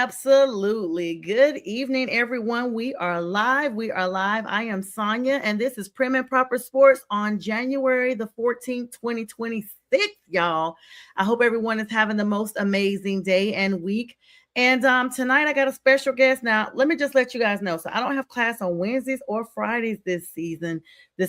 Absolutely. Good evening, everyone. We are live. We are live. I am Sonja, and this is Prim and Proper Sports on January the 14th, 2026, y'all. I hope everyone is having the most amazing day and week. And tonight I got a special guest. Now, let me just let you guys know. So I don't have class on Wednesdays or Fridays this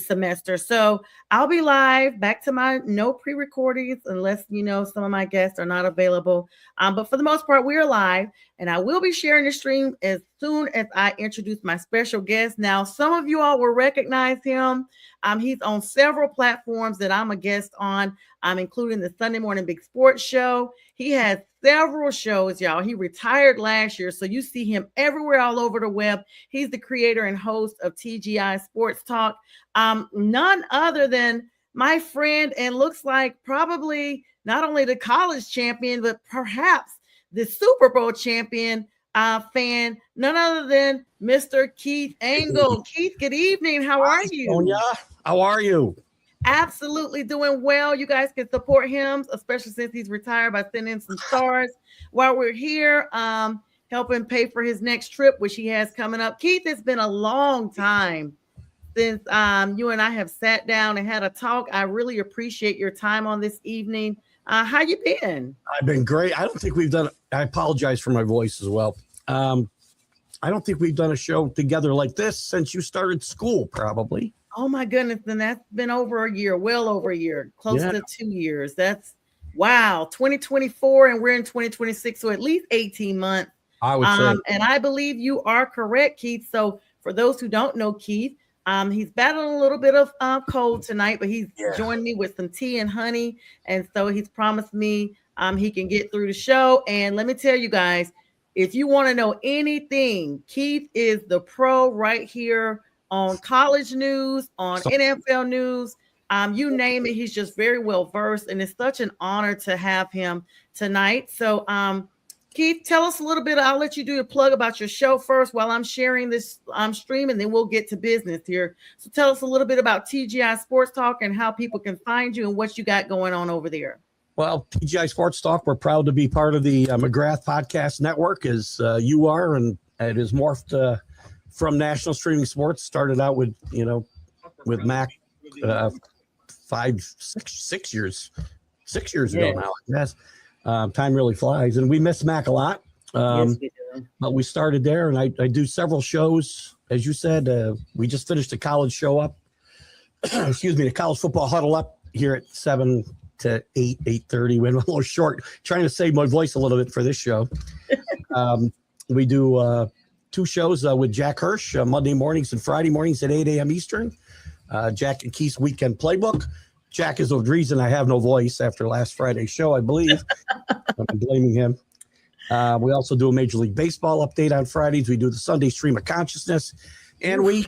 semester. So I'll be live back to my no pre-recordings unless, some of my guests are not available. But for the most part, we're live. And I will be sharing the stream as soon as I introduce my special guest. Now, some of you all will recognize him. He's on several platforms that I'm a guest on, including the Sunday Morning Big Sports Show. He has several shows, y'all. He retired last year, so you see him everywhere all over the web. He's the creator and host of TGI Sports Talk. None other than my friend, and looks like probably not only the college champion, but perhaps the Super Bowl champion fan, none other than Mr. Keith Engle. Keith, good evening. How are you? Sonja, how are you? Absolutely doing well. You guys can support him, especially since he's retired, by sending some stars while we're here, helping pay for his next trip, which he has coming up. Keith, it's been a long time since you and I have sat down and had a talk. I really appreciate your time on this evening. How you been? I've been great. I don't think we've done. I apologize for my voice as well. I don't think we've done a show together like this since you started school, probably. Oh my goodness, and that's been over a year, well over a year, close to 2 years. That's wow, 2024, and we're in 2026, so at least 18 months. I would say. And I believe you are correct, Keith. So for those who don't know Keith, he's battling a little bit of cold tonight, but he's joined me with some tea and honey. And so he's promised me he can get through the show. And let me tell you guys, if you want to know anything, Keith is the pro right here on college news, on NFL news, you name it. He's just very well versed. And it's such an honor to have him tonight. So Keith, tell us a little bit. I'll let you do a plug about your show first while I'm sharing this stream, and then we'll get to business here. So tell us a little bit about TGI Sports Talk and how people can find you and what you got going on over there. Well, TGI Sports Talk, we're proud to be part of the McGrath Podcast Network, as you are, and it has morphed from National Streaming Sports. Started out with Mac 6 years ago now, I guess. Time really flies, and we miss Mac a lot. Yes, we do. But we started there, and I do several shows. As you said, we just finished a college show up. The college football huddle up here at 7 to 8:30. Went a little short, trying to save my voice a little bit for this show. We do 2 shows with Jack Hirsch, Monday mornings and Friday mornings at 8 a.m. Eastern. Jack and Keith's Weekend Playbook. Jack is the reason I have no voice after last Friday's show, I believe. I'm blaming him. We also do a Major League Baseball update on Fridays. We do the Sunday Stream of Consciousness. And we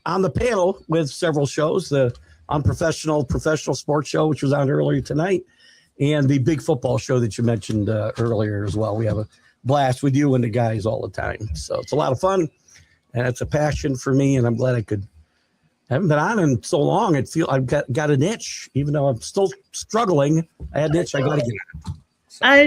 on the panel with several shows, the Unprofessional Professional Sports Show, which was on earlier tonight, and the Big Football Show that you mentioned earlier as well. We have a blast with you and the guys all the time. So it's a lot of fun, and it's a passion for me, and I'm glad I haven't been on in so long. I've got an itch, even though I'm still struggling. I had an itch. I got to get on. So. I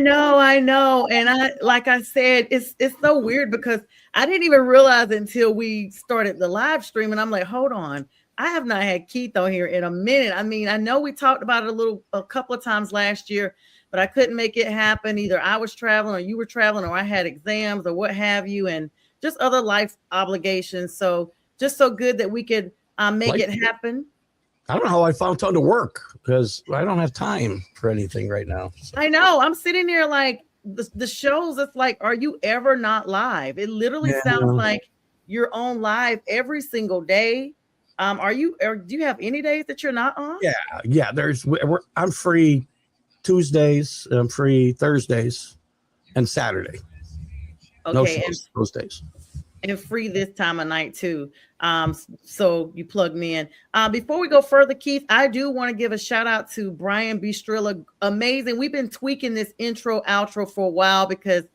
know. And like I said, it's so weird because I didn't even realize until we started the live stream. And I'm like, hold on. I have not had Keith on here in a minute. I mean, I know we talked about it a couple of times last year, but I couldn't make it happen. Either I was traveling or you were traveling or I had exams or what have you, and just other life obligations. So just so good that we could make it happen. I don't know how I found time to work because I don't have time for anything right now. So. I know. I'm sitting there like the shows. It's like, are you ever not live? It literally sounds like you're on live every single day. Or do you have any days that you're not on? Yeah. I'm free Tuesdays. I'm free Thursdays and Saturday. Okay, no shows those days. And free this time of night too. So you plug me in. Before we go further, Keith, I do want to give a shout out to Brian Bistrilla. Amazing. We've been tweaking this intro outro for a while because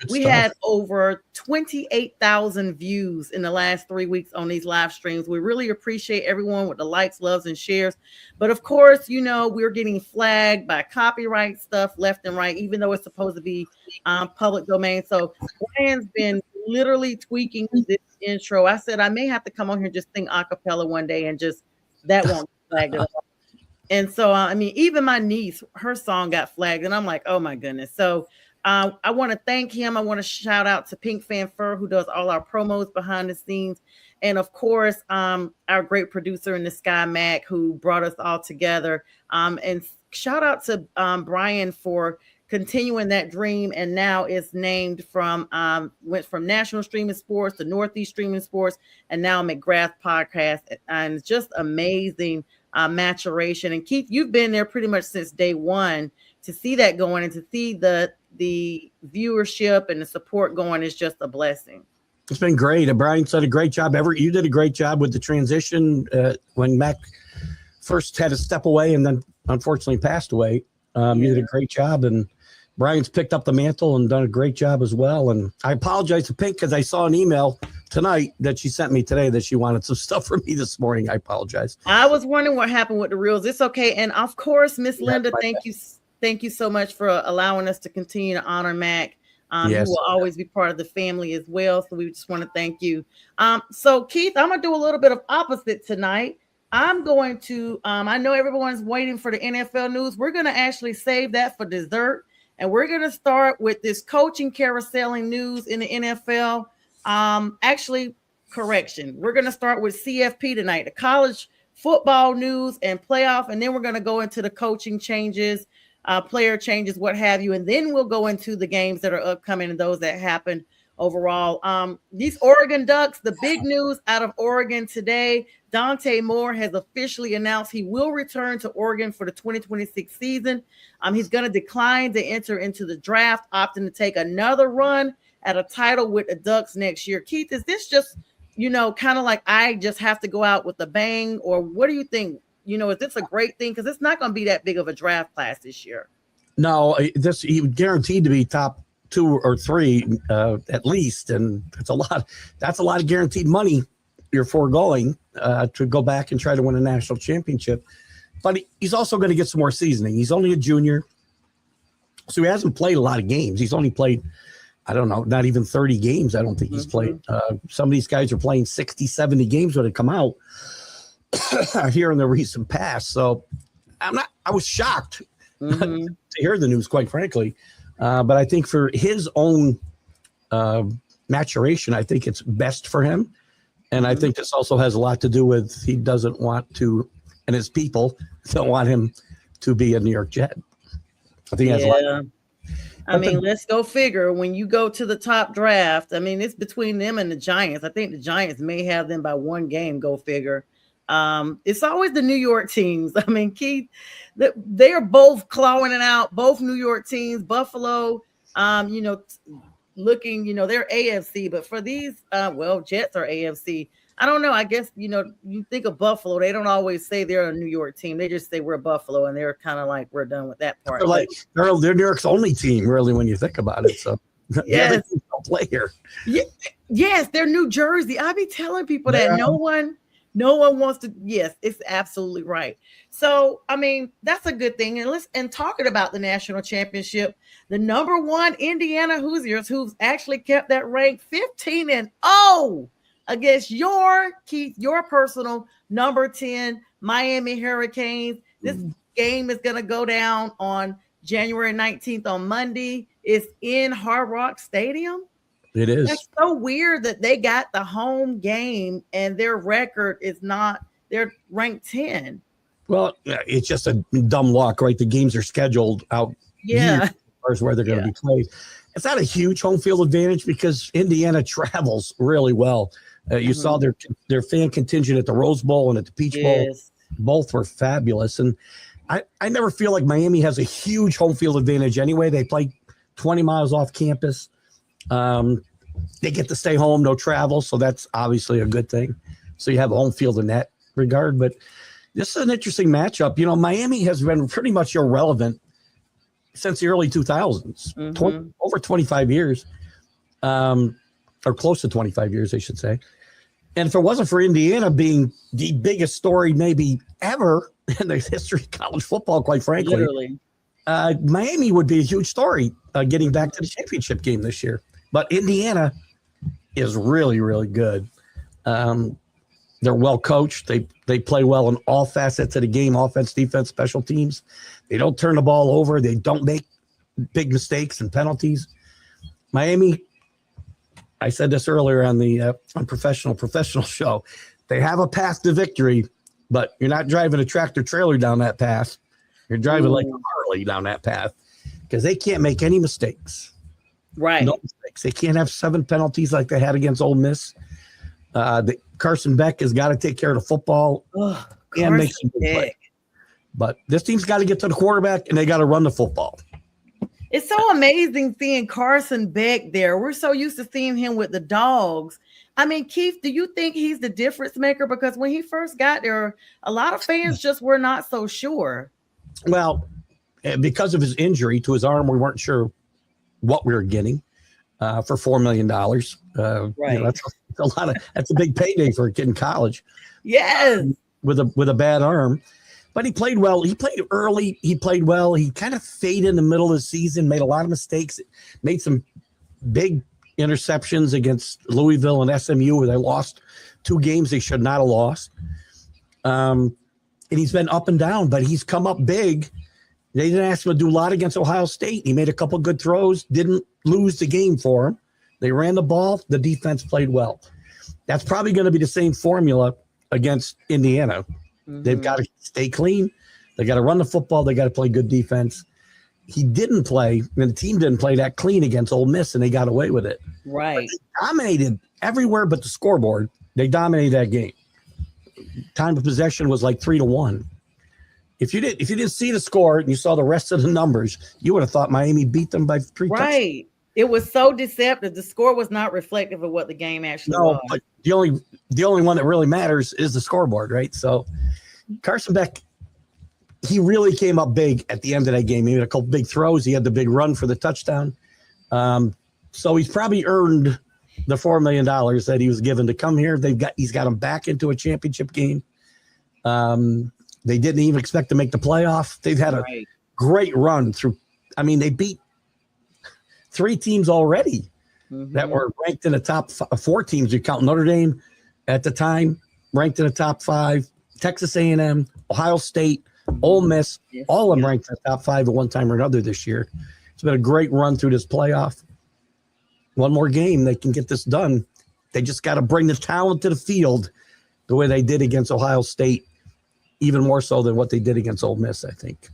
We had over 28,000 views in the last 3 weeks on these live streams. We really appreciate everyone with the likes, loves, and shares. But of course, we're getting flagged by copyright stuff left and right, even though it's supposed to be public domain. So Brian's been literally tweaking this intro. I said I may have to come on here and just sing a cappella one day, and just that won't get flagged at all. And so, even my niece, her song got flagged, and I'm like, oh my goodness. So I want to thank him. I want to shout out to Pink Fan Fur, who does all our promos behind the scenes. And of course, our great producer in the Sky, Mac, who brought us all together. And shout out to Brian for continuing that dream. And now it's named went from National Streaming Sports to Northeast Streaming Sports, and now McGrath Podcast. And it's just amazing maturation. And Keith, you've been there pretty much since day one. To see that going and to see the viewership and the support going is just a blessing. It's been great. And Brian said a great job. You did a great job with the transition when Mac first had to step away and then unfortunately passed away. You did a great job, and Brian's picked up the mantle and done a great job as well. And I apologize to Pink because I saw an email tonight that she sent me today that she wanted some stuff from me this morning. I apologize. I was wondering what happened with the reels. It's okay. And of course, Miss Linda, thank you so much for allowing us to continue to honor Mac. Yes. Who will always be part of the family as well. So we just want to thank you. So Keith, I'm going to do a little bit of opposite tonight. I'm going to, I know everyone's waiting for the NFL news. We're going to actually save that for dessert. And we're going to start with this coaching carouseling news in the NFL. Correction. We're going to start with CFP tonight, the college football news and playoff. And then we're going to go into the coaching changes, player changes, what have you. And then we'll go into the games that are upcoming and those that happened overall. These Oregon Ducks, the big news out of Oregon today, Dante Moore has officially announced he will return to Oregon for the 2026 season. He's going to decline to enter into the draft, opting to take another run at a title with the Ducks next year. Keith, is this just, kind of like I just have to go out with a bang, or what do you think? Is this a great thing? Because it's not going to be that big of a draft class this year. No, he guaranteed to be top 2 or 3 at least, and that's a lot of guaranteed money you're foregoing to go back and try to win a national championship. But he's also going to get some more seasoning. He's only a junior, so he hasn't played a lot of games. He's only played, I don't know, not even 30 games. I don't think he's played. Some of these guys are playing 60, 70 games when they come out here in the recent past. So I was shocked to hear the news, quite frankly. But I think for his own maturation, I think it's best for him. And I think this also has a lot to do with he doesn't want to, and his people don't want him to be a New York Jet. I think that's let's go figure. When you go to the top draft, it's between them and the Giants. I think the Giants may have them by 1 game, go figure. It's always the New York teams. Keith, they are both clawing it out, both New York teams. Buffalo, looking, they're AFC, but for these, Jets are AFC. I don't know. I guess, you think of Buffalo, they don't always say they're a New York team. They just say we're Buffalo, and they're kind of like, we're done with that part. They're New York's only team, really, when you think about it. So yes, play here. Yes, they're New Jersey. I be telling people that no one wants to. Yes, it's absolutely right. So, that's a good thing. And talking about the national championship, the number 1 Indiana Hoosiers, who's actually kept that rank 15-0 against your personal number 10 Miami Hurricanes. This game is going to go down on January 19th on Monday. It's in Hard Rock Stadium. It is. That's so weird that they got the home game and their record is not, they're ranked 10. Well, it's just a dumb luck, right? The games are scheduled out as far as where they're going to be played. It's not a huge home field advantage because Indiana travels really well. You saw their fan contingent at the Rose Bowl and at the Peach Bowl. Both were fabulous. And I never feel like Miami has a huge home field advantage anyway. They play 20 miles off campus. They get to stay home, no travel. So that's obviously a good thing. So you have a home field in that regard. But this is an interesting matchup. Miami has been pretty much irrelevant since the early 2000s, over 25 years. or close to 25 years, I should say. And if it wasn't for Indiana being the biggest story maybe ever in the history of college football, quite frankly, Literally. Miami would be a huge story getting back to the championship game this year. But Indiana is really, really good. They're well coached. They play well in all facets of the game, offense, defense, special teams. They don't turn the ball over. They don't make big mistakes and penalties. Miami, I said this earlier on the professional show. They have a path to victory, but you're not driving a tractor trailer down that path. You're driving like a Harley down that path because they can't make any mistakes. Right. No mistakes. They can't have 7 penalties like they had against Ole Miss. Carson Beck has got to take care of the football and make some good play. But this team's got to get to the quarterback and they got to run the football. It's so amazing seeing Carson Beck there. We're so used to seeing him with the Dogs. I mean, Keith, do you think he's the difference maker? Because when he first got there, a lot of fans just were not so sure. Well, because of his injury to his arm, we weren't sure what we were getting for $4 million. Right. You know, that's a big payday for a kid in college. Yes. With a bad arm. But he played well. He played early. He played well. He kind of faded in the middle of the season, made a lot of mistakes, made some big interceptions against Louisville and SMU where they lost 2 games they should not have lost. And he's been up and down, but he's come up big. They didn't ask him to do a lot against Ohio State. He made a couple good throws, didn't lose the game for him. They ran the ball. The defense played well. That's probably going to be the same formula against Indiana. They've got to stay clean. They got to run the football. They got to play good defense. He didn't play, and the team didn't play that clean against Ole Miss, and they got away with it. Right. But they dominated everywhere but the scoreboard. They dominated that game. Time of possession was like 3-1. If you didn't see the score and you saw the rest of the numbers, you would have thought Miami beat them by 3 touchdowns. Right. It was so deceptive. The score was not reflective of what the game actually was. But the only one that really matters is the scoreboard, right? So Carson Beck, he really came up big at the end of that game. He had a couple big throws. He had the big run for the touchdown. So he's probably earned the $4 million that he was given to come here. He's got him back into a championship game. They didn't even expect to make the playoff. They've had a great run through. I mean, they beat 3 teams already that were ranked in the top 4 teams. You count Notre Dame at the time, ranked in the top 5. Texas A&M, Ohio State, Ole Miss, all of them ranked in the top 5 at one time or another this year. It's been a great run through this playoff. One more game, they can get this done. They just got to bring the talent to the field the way they did against Ohio State, even more so than what they did against Ole Miss, I think.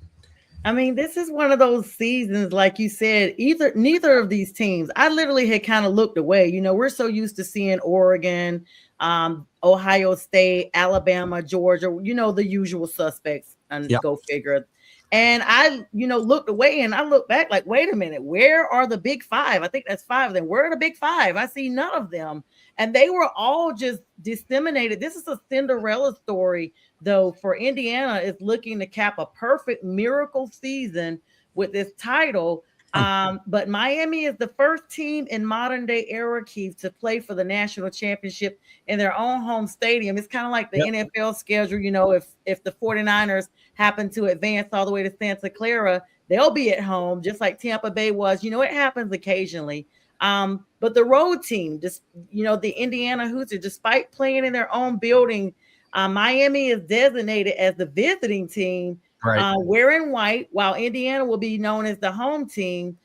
I mean, this is one of those seasons, like you said, neither of these teams, I literally had kind of looked away. You know, we're so used to seeing Oregon, Ohio State, Alabama, Georgia, you know, the usual suspects, and go figure. And I, looked away and I looked back like, wait a minute, where are the big 5? I think that's 5 of them. Where are the big 5? I see none of them. And they were all just disseminated. This is a Cinderella story, though, for Indiana is looking to cap a perfect miracle season with this title. But Miami is the first team in modern day era, Keith, to play for the national championship in their own home stadium. It's kind of like the NFL schedule. You know, if the 49ers happen to advance all the way to Santa Clara, they'll be at home, just like Tampa Bay was. You know, it happens occasionally. But the road team, just, the Indiana Hoosiers, despite playing in their own building, Miami is designated as the visiting team. Wearing white, while Indiana will be known as the home team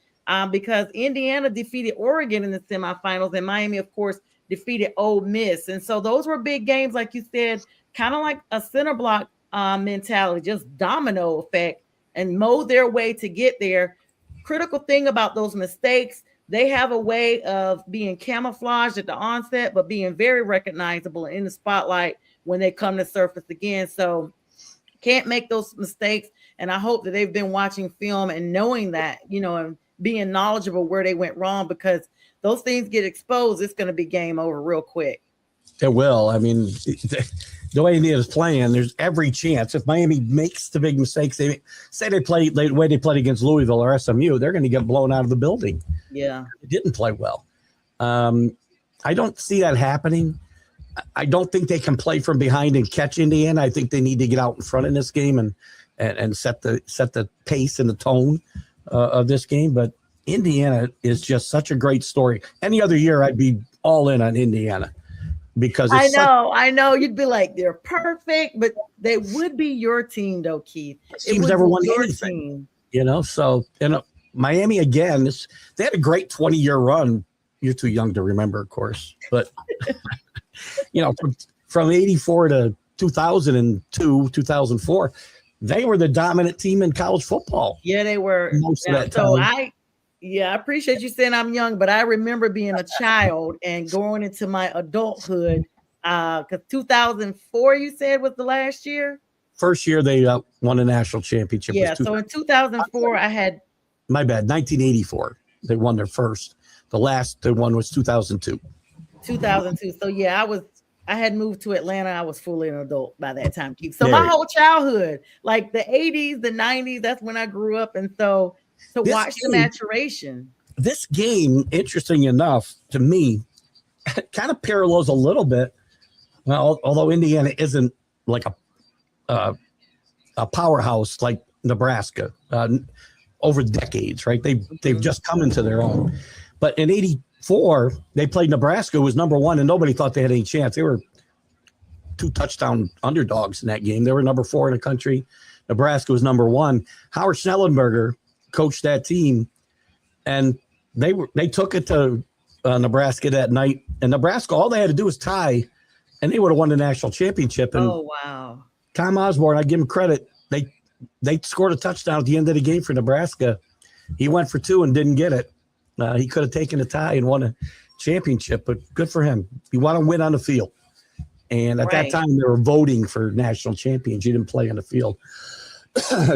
because Indiana defeated Oregon in the semifinals, and Miami, of course, defeated Ole Miss. And so those were big games, like you said, kind of like a center block mentality, just domino effect, and mow their way to get there. Critical thing about those mistakes, they have a way of being camouflaged at the onset, but being very recognizable in the spotlight when they come to surface again. So can't make those mistakes. And I hope that they've been watching film and knowing that, and being knowledgeable where they went wrong, because those things get exposed. It's going to be game over real quick. It will. I mean, the way Indiana's playing, there's every chance. If Miami makes the big mistakes, they play the way they played against Louisville or SMU, they're going to get blown out of the building. Yeah. They didn't play well. I don't see that happening. I don't think they can play from behind and catch Indiana. I think they need to get out in front in this game and set the pace and the tone of this game. But Indiana is just such a great story. Any other year, I'd be all in on Indiana because I know. You'd be like, they're perfect, but they would be your team, though, Keith. Teams never won anything, So, Miami again. They had a great 20-year run. You're too young to remember, of course, but from 84 to 2002, 2004, they were the dominant team in college football. Yeah, they were. Most of that time. I appreciate you saying I'm young, but I remember being a child and going into my adulthood. Because 2004, you said, was the last year. First year they won a national championship. Yeah, so in 2004, I had. My bad. 1984, they won their first. The last they won was 2002. 2002. So yeah, I had moved to Atlanta. I was fully an adult by that time, Keith. So my whole childhood, like the 80s, the 90s, that's when I grew up. And so to watch the maturation. This game, interesting enough to me, kind of parallels a little bit. Well, although Indiana isn't like a powerhouse like Nebraska over decades, right? They've just come into their own. But in 84, they played Nebraska, who was number one, and nobody thought they had any chance. They were 2 touchdown underdogs in that game. They were number 4 in the country. Nebraska was number 1. Howard Schnellenberger coached that team, and they took it to Nebraska that night. And Nebraska, all they had to do was tie, and they would have won the national championship. And wow. Tom Osborne, I give him credit. They scored a touchdown at the end of the game for Nebraska. He went for 2 and didn't get it. He could have taken a tie and won a championship, but good for him. You want to win on the field. And at that time, they were voting for national champions. You didn't play on the field.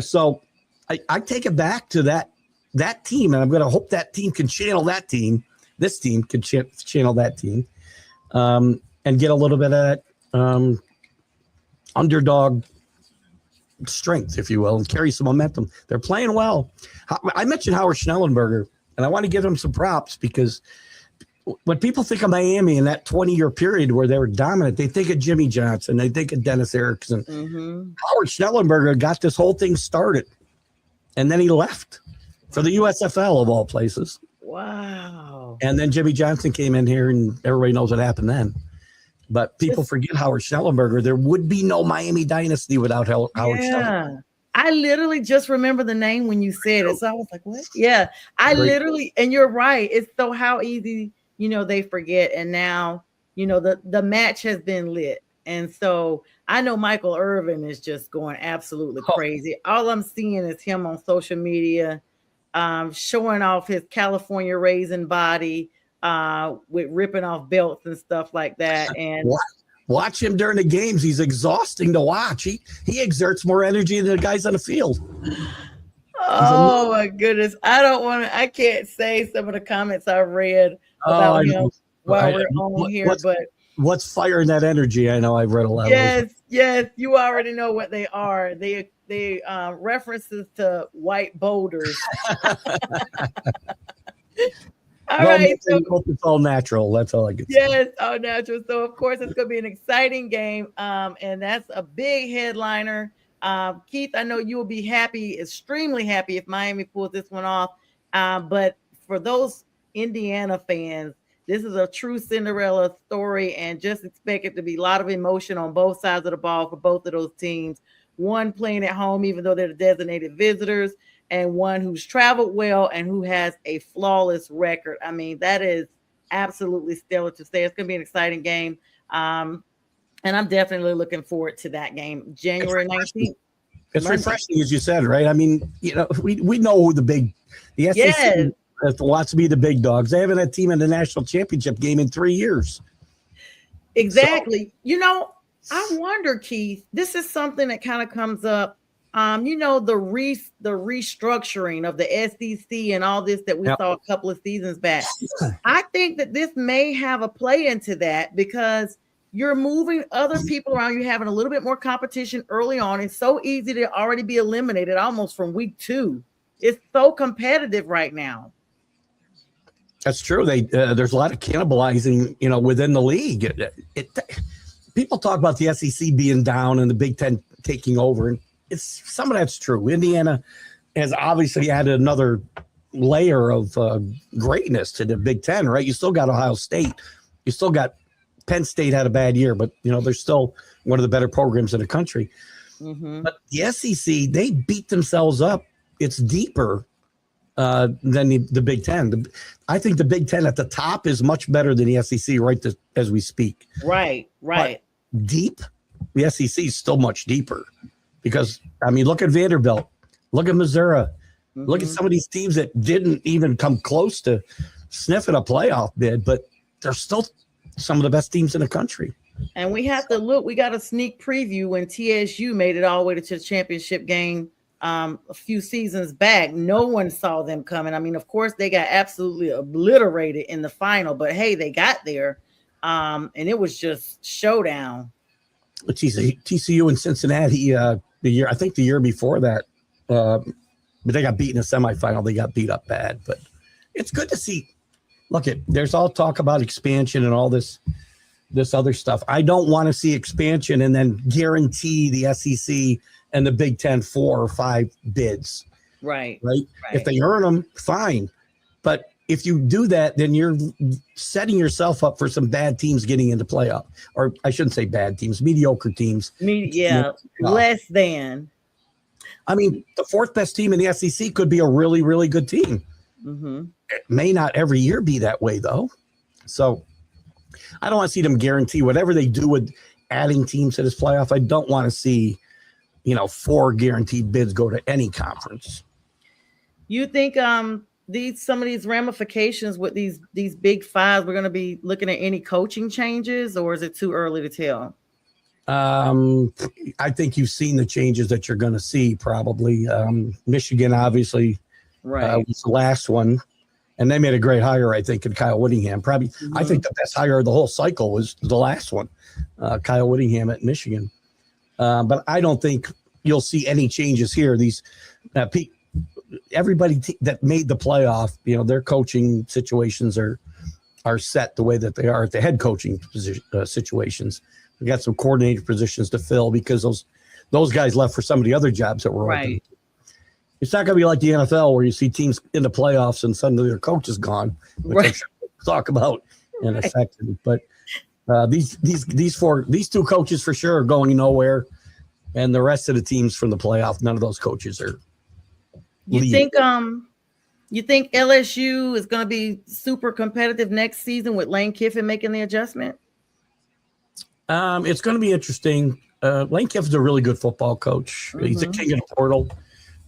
So I take it back to that team, and I'm going to hope that team can channel that team. This team can channel that team and get a little bit of that underdog strength, if you will, and carry some momentum. They're playing well. I mentioned Howard Schnellenberger, and I want to give him some props because when people think of Miami in that 20-year period where they were dominant, they think of Jimmy Johnson, they think of Dennis Erickson. Mm-hmm. Howard Schnellenberger got this whole thing started, and then he left for the USFL of all places. Wow. And then Jimmy Johnson came in here, and everybody knows what happened then. But people forget Howard Schnellenberger. There would be no Miami dynasty without Howard Schnellenberger. I literally just remember the name when you said it. So I was like, what? Yeah, and you're right. It's so how easy, they forget. And now, the match has been lit. And so I know Michael Irvin is just going absolutely crazy. All I'm seeing is him on social media showing off his California raisin body with ripping off belts and stuff like that. And watch him during the games. He's exhausting to watch. He exerts more energy than the guys on the field. Oh my goodness. I can't say some of the comments I read about him while we're on here, but what's firing that energy? I know I've read a lot. Yes, you already know what they are. They references to white boulders. All right, so it's all natural. That's all I get. Yes, all natural. So of course it's going to be an exciting game, and that's a big headliner. Keith, I know you will be happy, extremely happy, if Miami pulls this one off. But for those Indiana fans, this is a true Cinderella story, and just expect it to be a lot of emotion on both sides of the ball for both of those teams. One playing at home, even though they're the designated visitors, and one who's traveled well and who has a flawless record. I mean, that is absolutely stellar to say. It's going to be an exciting game. And I'm definitely looking forward to that game, January 19th. It's refreshing, as you said, right? I mean, we know who the SEC wants to be the big dogs. They haven't had a team in the national championship game in 3 years. Exactly. So, I wonder, Keith, this is something that kind of comes up. The restructuring of the SEC and all this that we saw a couple of seasons back. I think that this may have a play into that because you're moving other people around. You're having a little bit more competition early on. It's so easy to already be eliminated almost from week 2. It's so competitive right now. That's true. There's a lot of cannibalizing, within the league. People talk about the SEC being down and the Big Ten taking over, and some of that's true. Indiana has obviously added another layer of greatness to the Big Ten, right? You still got Ohio State, you still got Penn State had a bad year, but they're still one of the better programs in the country. Mm-hmm. But the SEC, they beat themselves up. It's deeper than the Big Ten. I think the Big Ten at the top is much better than the SEC as we speak. Right. But deep, the SEC is still much deeper because, look at Vanderbilt, look at Missouri, look at some of these teams that didn't even come close to sniffing a playoff bid, but they're still some of the best teams in the country. And we have to look, we got a sneak preview when TSU made it all the way to the championship game a few seasons back. No one saw them coming. Of course, they got absolutely obliterated in the final, but hey, they got there. And it was just showdown. TCU and Cincinnati, I think the year before that, but they got beat in a semifinal. They got beat up bad, but it's good to see. Look, there's all talk about expansion and all this other stuff. I don't want to see expansion and then guarantee the SEC and the Big Ten 4 or 5 bids. Right. If they earn them, fine. But if you do that, then you're setting yourself up for some bad teams getting into playoff. Or I shouldn't say bad teams, mediocre teams. Less than. The 4th best team in the SEC could be a really, really good team. Mm-hmm. It may not every year be that way, though. So I don't want to see them guarantee whatever they do with adding teams to this playoff. I don't want to see, 4 guaranteed bids go to any conference. You think some of these ramifications with these big 5, we're going to be looking at any coaching changes, or is it too early to tell? I think you've seen the changes that you're going to see probably. Michigan, obviously, was the last one. And they made a great hire, I think, in Kyle Whittingham. Probably, I think the best hire of the whole cycle was the last one, Kyle Whittingham at Michigan. But I don't think you'll see any changes here. These everybody that made the playoff, their coaching situations are set the way that they are at the head coaching situations. We got some coordinator positions to fill because those guys left for some of the other jobs that were open. It's not going to be like the NFL where you see teams in the playoffs and suddenly their coach is gone, which I'm sure we'll talk about in a second. But these 2 coaches for sure are going nowhere, and the rest of the teams from the playoff, none of those coaches are. You think LSU is going to be super competitive next season with Lane Kiffin making the adjustment? It's going to be interesting. Lane Kiffin's a really good football coach. Mm-hmm. He's a king of the portal.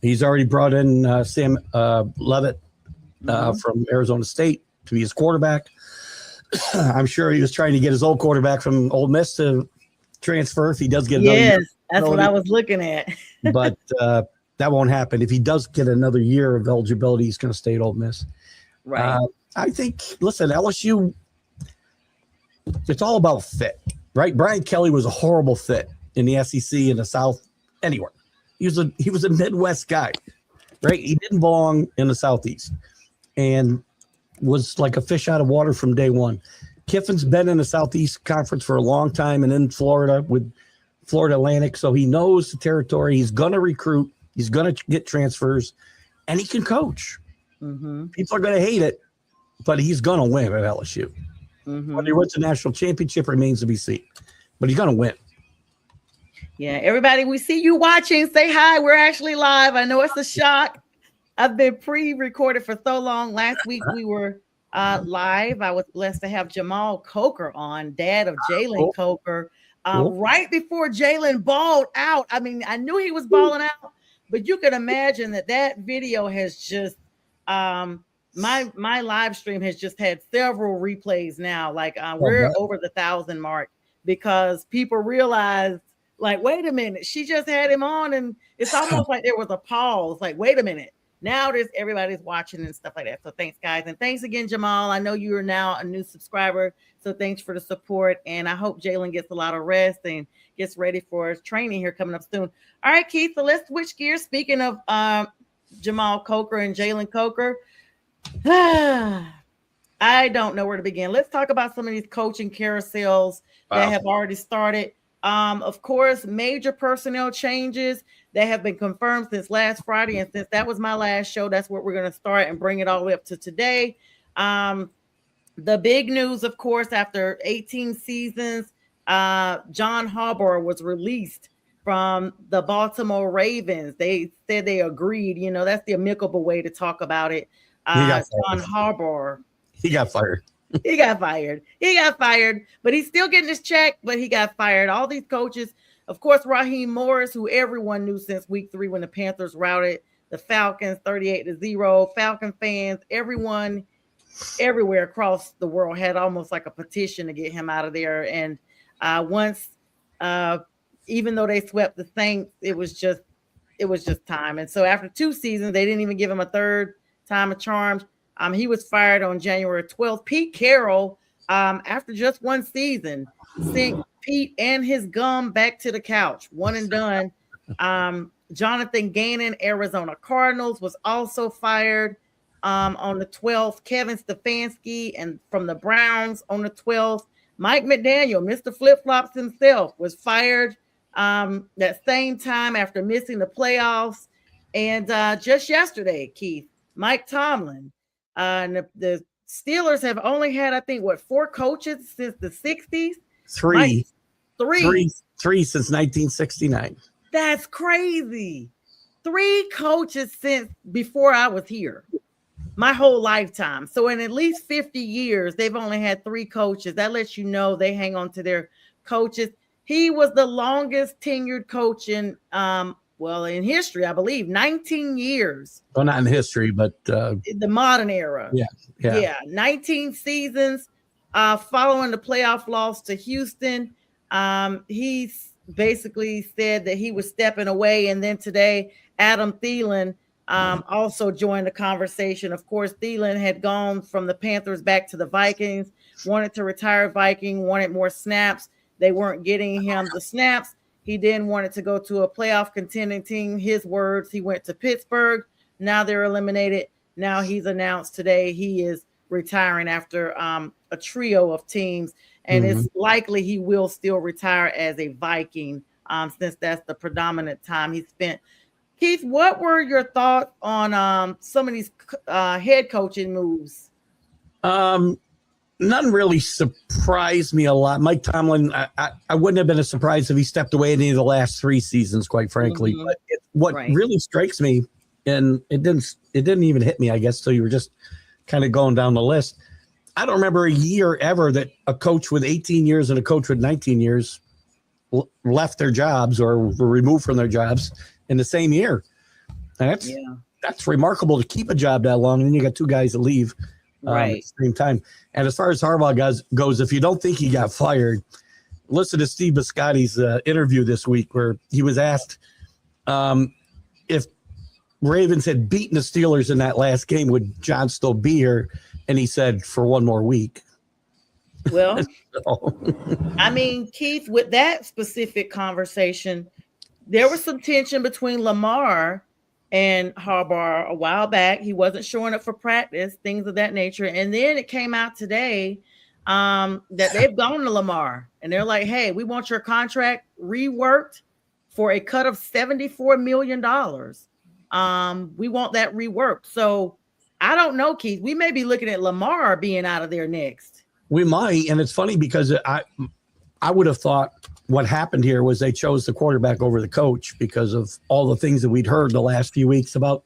He's already brought in Sam Leavitt from Arizona State to be his quarterback. I'm sure he was trying to get his old quarterback from Ole Miss to transfer if he does get another year. That's what I was looking at. But that won't happen. If he does get another year of eligibility, he's going to stay at Ole Miss. Right. I think, listen, LSU, it's all about fit, right? Brian Kelly was a horrible fit in the SEC, in the South, anywhere. He was a Midwest guy, right? He didn't belong in the Southeast and was like a fish out of water from day one. Kiffin's been in the Southeast Conference for a long time and in Florida with Florida Atlantic, so he knows the territory. He's going to recruit. He's going to get transfers, and he can coach. Mm-hmm. People are going to hate it, but he's going to win at LSU. Mm-hmm. Whether he wins the national championship remains to be seen, but he's going to win. Yeah, everybody, we see you watching. Say hi. We're actually live. I know it's a shock. I've been pre-recorded for so long. Last week we were live. I was blessed to have Jamal Coker on, dad of Jalen Coker, right before Jalen balled out. I knew he was balling out, but you can imagine that video has just my live stream has just had several replays now. We're over the 1,000 mark because people realize. Wait a minute, she just had him on, and it's almost like there was a pause. Wait a minute. Now everybody's watching and stuff like that. So thanks, guys. And thanks again, Jamal. I know you are now a new subscriber. So thanks for the support. And I hope Jalen gets a lot of rest and gets ready for his training here coming up soon. All right, Keith. So let's switch gears. Speaking of Jamal Coker and Jalen Coker. I don't know where to begin. Let's talk about some of these coaching carousels that have already started. Of course, major personnel changes that have been confirmed since last Friday. And since that was my last show, that's what we're going to start and bring it all the way up to today. The big news, of course, after 18 seasons, John Harbaugh was released from the Baltimore Ravens. They said they agreed. You know, that's the amicable way to talk about it. John Harbaugh. He got fired. He got fired. He got fired, but he's still getting his check, but he got fired. All these coaches, of course, Raheem Morris, who everyone knew since week 3 when the Panthers routed the Falcons 38-0. Falcon fans, everyone everywhere across the world had almost like a petition to get him out of there. And once, even though they swept the Saints, it was just time. And so after 2 seasons, they didn't even give him a third time of charm. He was fired on January 12th. Pete Carroll, after just 1 season, sent Pete and his gum back to the couch. One and done. Jonathan Gannon, Arizona Cardinals, was also fired on the 12th. Kevin Stefanski and from the Browns on the 12th. Mike McDaniel, Mr. Flip-Flops himself, was fired that same time after missing the playoffs. And just yesterday, Keith, Mike Tomlin, and the Steelers have only had, I think, 4 coaches since the 60s? Three since 1969. That's crazy. 3 coaches since before I was here, my whole lifetime. So in at least 50 years, they've only had 3 coaches. That lets you know they hang on to their coaches. He was the longest tenured coach in in history, I believe, 19 years. Well, not in history, but the modern era. Yeah. 19 seasons following the playoff loss to Houston. He's basically said that he was stepping away. And then today, Adam Thielen also joined the conversation. Of course, Thielen had gone from the Panthers back to the Vikings, wanted to retire Viking, wanted more snaps. They weren't getting him the snaps. He then wanted to go to a playoff contending team. His words, he went to Pittsburgh. Now they're eliminated. Now he's announced today he is retiring after a trio of teams. And it's likely he will still retire as a Viking since that's the predominant time he spent. Keith, what were your thoughts on some of these head coaching moves? None really surprised me a lot. Mike Tomlin, I wouldn't have been a surprise if he stepped away any of the last 3 seasons, quite frankly. But what really strikes me, and it didn't even hit me, I guess, so you were just kind of going down the list. I don't remember a year ever that a coach with 18 years and a coach with 19 years left their jobs or were removed from their jobs in the same year. And that's remarkable to keep a job that long. And then you got 2 guys that leave at the same time. And as far as Harbaugh goes, if you don't think he got fired, listen to Steve Biscotti's interview this week where he was asked if Ravens had beaten the Steelers in that last game, would John still be here? And he said, for 1 more week. Well, I mean, Keith, with that specific conversation, there was some tension between Lamar and Harbaugh a while back. He wasn't showing up for practice, things of that nature. And then it came out today that they've gone to Lamar and they're like, hey, we want your contract reworked for a cut of $74 million. We want that reworked. So I don't know, Keith. We may be looking at Lamar being out of there next. We might. And it's funny because I would have thought what happened here was they chose the quarterback over the coach because of all the things that we'd heard the last few weeks about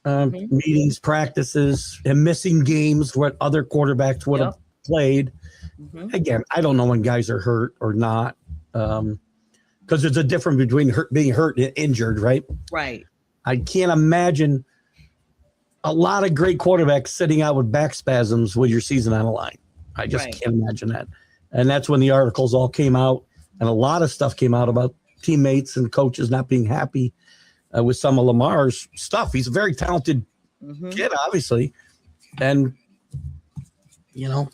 meetings, practices, and missing games what other quarterbacks would have played. Again, I don't know when guys are hurt or not because there's a difference between being hurt and injured, right? Right. I can't imagine a lot of great quarterbacks sitting out with back spasms with your season on the line. I just can't imagine that. And that's when the articles all came out. And a lot of stuff came out about teammates and coaches not being happy with some of Lamar's stuff. He's a very talented kid, obviously. And, you know,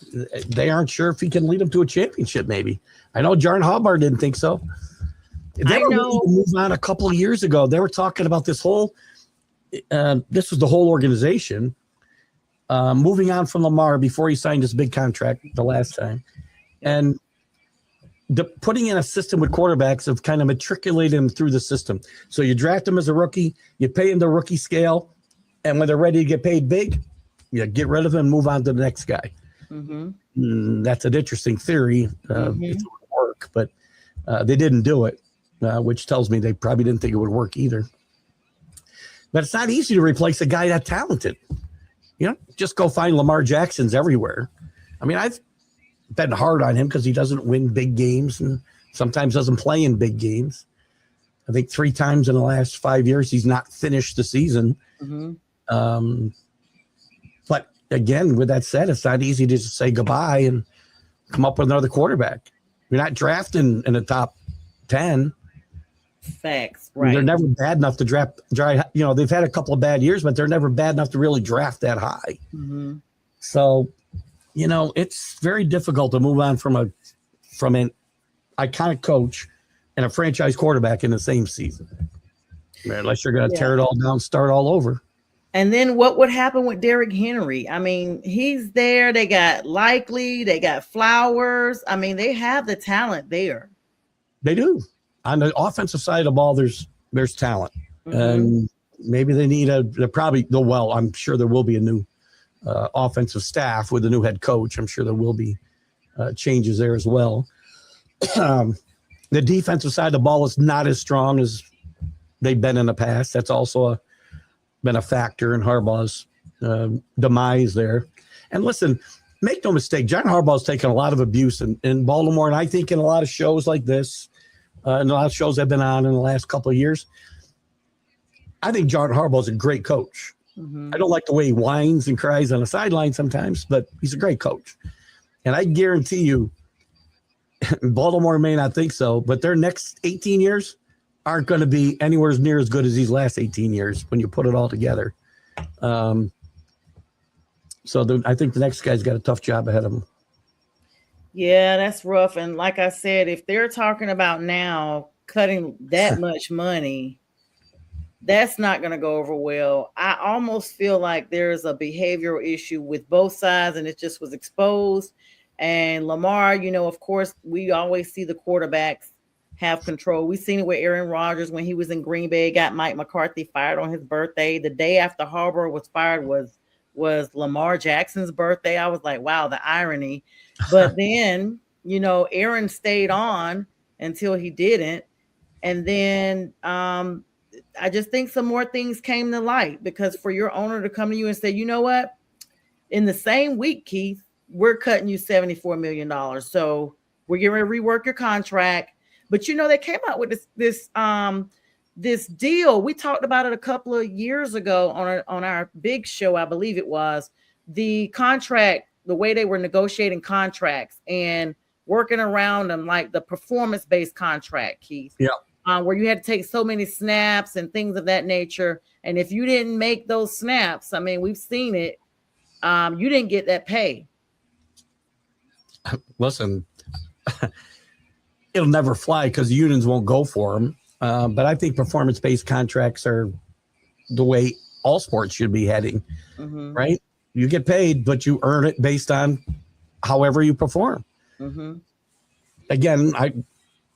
they aren't sure if he can lead them to a championship, maybe. I know John Harbaugh didn't think so. They were ready to move on a couple of years ago. They were talking about this whole this was the whole organization. moving on from Lamar before he signed his big contract the last time, and putting in a system with quarterbacks of kind of matriculate him through the system. So you draft him as a rookie, you pay him the rookie scale, and when they're ready to get paid big, you get rid of him and move on to the next guy. That's an interesting theory. If it would work, but they didn't do it, which tells me they probably didn't think it would work either. But it's not easy to replace a guy that talented. Just go find Lamar Jacksons everywhere. I mean, I've been hard on him because he doesn't win big games and sometimes doesn't play in big games. I think 3 times in the last 5 years he's not finished the season. But again, with that said, it's not easy to just say goodbye and come up with another quarterback. You're not drafting in the top 10. Facts, right? They're never bad enough to draft. They've had a couple of bad years, but they're never bad enough to really draft that high. So, it's very difficult to move on from an iconic coach and a franchise quarterback in the same season, unless you're going to tear it all down, start all over. And then what would happen with Derrick Henry? I mean, he's there. They got Likely. They got Flowers. I mean, they have the talent there. They do. On the offensive side of the ball, there's talent. And maybe they need I'm sure there will be a new offensive staff with a new head coach. I'm sure there will be changes there as well. The defensive side of the ball is not as strong as they've been in the past. That's also been a factor in Harbaugh's demise there. And listen, make no mistake, John Harbaugh's taken a lot of abuse in Baltimore, and I think in a lot of shows like this, and a lot of shows I've been on in the last couple of years, I think John Harbaugh's a great coach. I don't like the way he whines and cries on the sideline sometimes, but he's a great coach. And I guarantee you, Baltimore may not think so, but their next 18 years aren't going to be anywhere near as good as these last 18 years when you put it all together. I think the next guy's got a tough job ahead of him. Yeah, that's rough. And like I said, if they're talking about now cutting that much money, that's not going to go over well. I almost feel like there's a behavioral issue with both sides, and it just was exposed. And Lamar, of course, we always see the quarterbacks have control. We've seen it with Aaron Rodgers when he was in Green Bay, got Mike McCarthy fired on his birthday. The day after Harbaugh was fired was Lamar Jackson's birthday. I was like, wow, the irony. But then, Aaron stayed on until he didn't. And then I just think some more things came to light, because for your owner to come to you and say, you know what, in the same week, Keith, we're cutting you $74 million. So we're going to rework your contract. But, they came out with this deal. We talked about it a couple of years ago on our big show, I believe it was, the contract, the way they were negotiating contracts and working around them, like the performance-based contract, Keith. Yeah. Where you had to take so many snaps and things of that nature. And if you didn't make those snaps, I mean, we've seen it, you didn't get that pay. Listen, it'll never fly because the unions won't go for them. But I think performance-based contracts are the way all sports should be heading, right? You get paid, but you earn it based on however you perform. Again,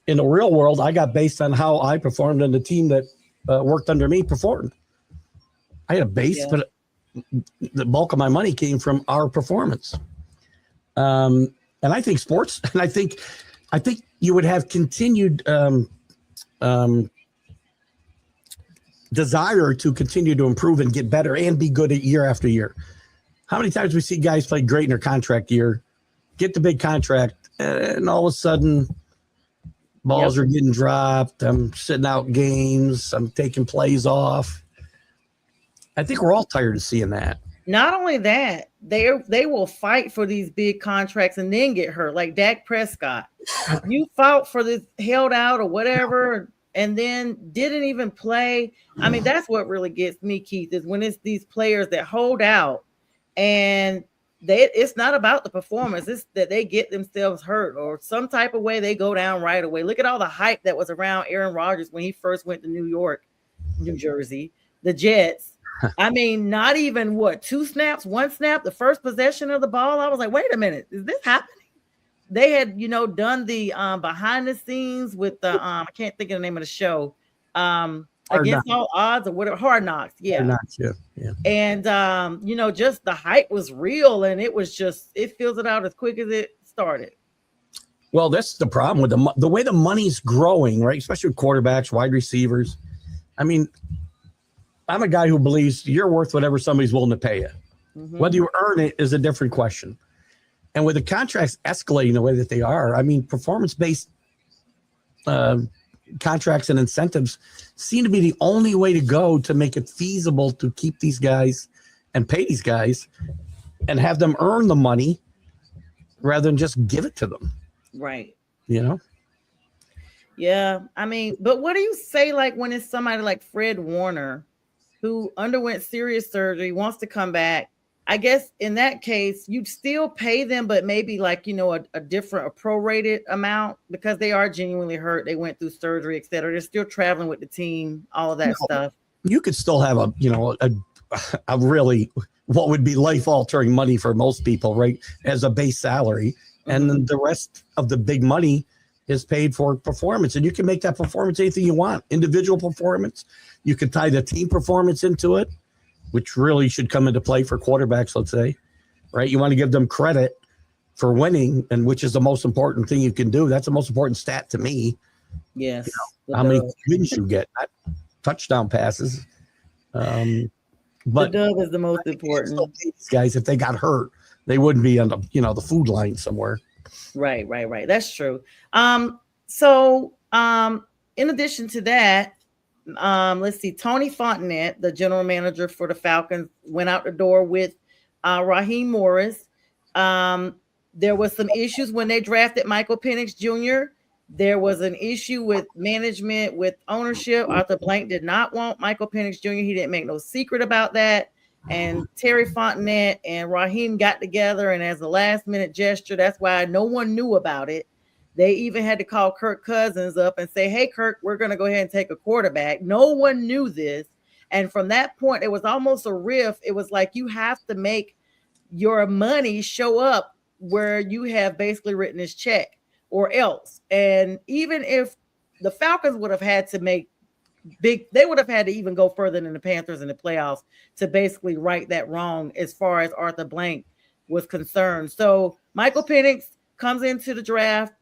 in the real world, I got based on how I performed, and the team that worked under me performed. I had a base, but the bulk of my money came from our performance. And I think sports, and I think you would have continued desire to continue to improve and get better and be good year after year. How many times we see guys play great in their contract year, get the big contract, and all of a sudden balls are getting dropped. I'm sitting out games. I'm taking plays off. I think we're all tired of seeing that. Not only that, they will fight for these big contracts and then get hurt, like Dak Prescott. You fought for this, held out or whatever, and then didn't even play. I mean, that's what really gets me, Keith, is when it's these players that hold out and it's not about the performance. It's that they get themselves hurt or some type of way they go down right away. Look at all the hype that was around Aaron Rodgers when he first went to New Jersey, the Jets. I mean, not even what, 2 snaps, 1 snap, the first possession of the ball. I was like, wait a minute, is this happening? They had, done the behind the scenes with the I can't think of the name of the show. Hard Against Knocks. all odds or whatever, Hard Knocks. Hard Yeah. Knocks, yeah. And just the hype was real, and it was just, it fills it out as quick as it started. Well, that's the problem with the way the money's growing, right? Especially with quarterbacks, wide receivers. I mean, I'm a guy who believes you're worth whatever somebody's willing to pay you. Mm-hmm. Whether you earn it is a different question. And with the contracts escalating the way that they are, I mean, performance-based contracts and incentives seem to be the only way to go to make it feasible to keep these guys and pay these guys and have them earn the money rather than just give it to them. Right. Yeah. I mean, but what do you say, like, when it's somebody like Fred Warner who underwent serious surgery, wants to come back? I guess in that case, you'd still pay them, but maybe like, a different, a prorated amount, because they are genuinely hurt. They went through surgery, et cetera. They're still traveling with the team, all of that stuff. You could still have a really, what would be life altering money for most people, right? As a base salary. And then the rest of the big money is paid for performance. And you can make that performance anything you want. Individual performance. You could tie the team performance into it, which really should come into play for quarterbacks, let's say, right? You want to give them credit for winning, and which is the most important thing you can do. That's the most important stat to me. Yes. How many wins you get, not touchdown passes. But the dub is the most important. These guys, if they got hurt, they wouldn't be on the food line somewhere. Right. That's true. So in addition to that, let's see, Tony Fontenette, the general manager for the Falcons, went out the door with Raheem Morris. There was some issues when they drafted Michael Penix Jr. There was an issue with management, with ownership. Arthur Blank did not want Michael Penix Jr. He didn't make no secret about that. And Terry Fontenette and Raheem got together, and as a last-minute gesture, that's why no one knew about it. They even had to call Kirk Cousins up and say, hey, Kirk, we're going to go ahead and take a quarterback. No one knew this. And from that point, it was almost a riff. It was like, you have to make your money show up where you have basically written this check or else. And even if the Falcons would have had to make they would have had to even go further than the Panthers in the playoffs to basically right that wrong as far as Arthur Blank was concerned. So Michael Penix comes into the draft,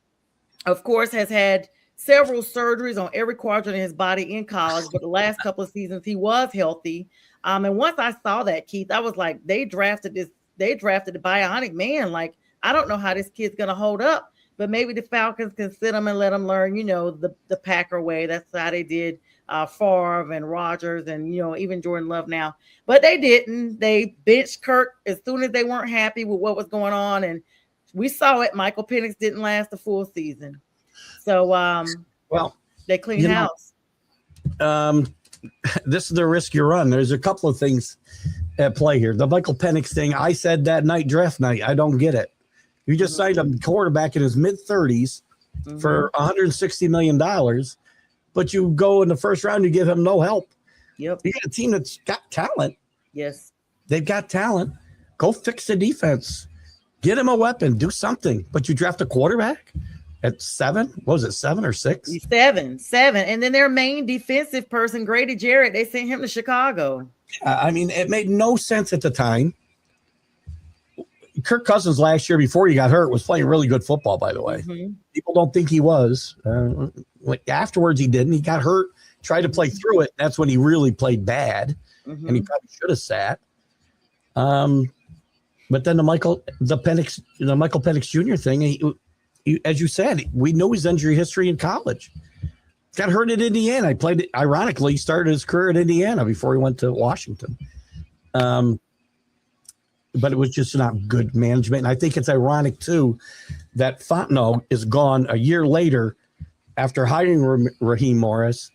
of course, has had several surgeries on every quadrant of his body in college, but the last couple of seasons he was healthy. And once I saw that, Keith, I was like, they drafted the bionic man. Like, I don't know how this kid's going to hold up, but maybe the Falcons can sit him and let him learn, the Packer way. That's how they did Favre and Rodgers and, even Jordan Love now. But they didn't. They benched Kirk as soon as they weren't happy with what was going on. And we saw it. Michael Penix didn't last the full season. So, they cleaned house. This is the risk you run. There's a couple of things at play here. The Michael Penix thing, I said that night, draft night, I don't get it. You just signed a quarterback in his mid-30s for $160 million, but you go in the first round, you give him no help. Yep. You got a team that's got talent. Yes. They've got talent. Go fix the defense. Get him a weapon. Do something. But you draft a quarterback at 7? What was it, 7 or 6? 7. And then their main defensive person, Grady Jarrett, they sent him to Chicago. I mean, it made no sense at the time. Kirk Cousins last year, before he got hurt, was playing really good football, by the way. People don't think he was. Afterwards, he didn't. He got hurt, tried to play through it. That's when he really played bad, and he probably should have sat. But then the Michael Penix Jr. thing, he, as you said, we know his injury history in college. Got hurt at Indiana. Ironically, he started his career at Indiana before he went to Washington. But it was just not good management. And I think it's ironic, too, that Fontenot is gone a year later after hiring Raheem Morris,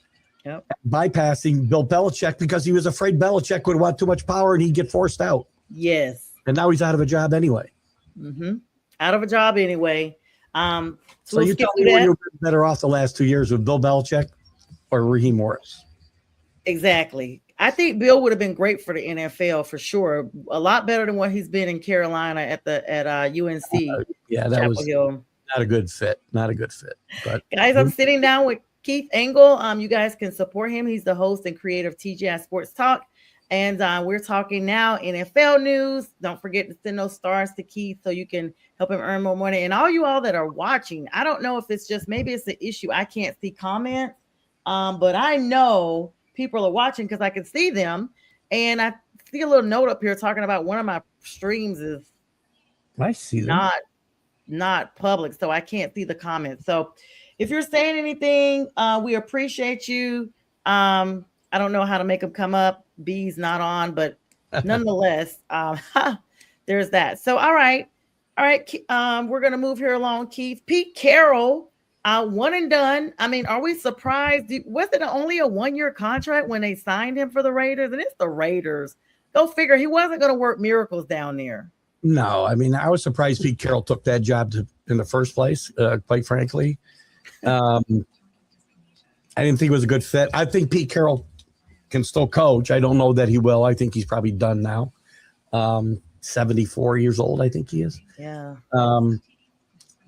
bypassing Bill Belichick because he was afraid Belichick would want too much power and he'd get forced out. Yes. And now he's out of a job anyway. Out of a job anyway. So you tell me you're better off the last 2 years with Bill Belichick or Raheem Morris? Exactly. I think Bill would have been great for the NFL for sure. A lot better than what he's been in Carolina at UNC Yeah, that Chapel was Hill. not a good fit. Not a good fit. But Guys, I'm sitting down with Keith Engle. You guys can support him. He's the host and creator of TGI Sports Talk. And we're talking now NFL news. Don't forget to send those stars to Keith so you can help him earn more money. And all you all that are watching, I don't know if it's just maybe it's an issue. I can't see comments, but I know people are watching because I can see them. And I see a little note up here talking about one of my streams is I see them. not public, so I can't see the comments. So if you're saying anything, we appreciate you. I don't know how to make them come up. B's not on, but nonetheless, there's that. So all right. We're gonna move here along, Keith. Pete Carroll, one and done. I mean, are we surprised? Was it only a 1-year contract when they signed him for the Raiders? And it's the Raiders. Go figure. He wasn't gonna work miracles down there. No, I mean, I was surprised Pete Carroll took that job in the first place, quite frankly. I didn't think it was a good fit. I think Pete Carroll can still coach. I don't know that he will. I think he's probably done now. 74 years old, I think he is. Yeah.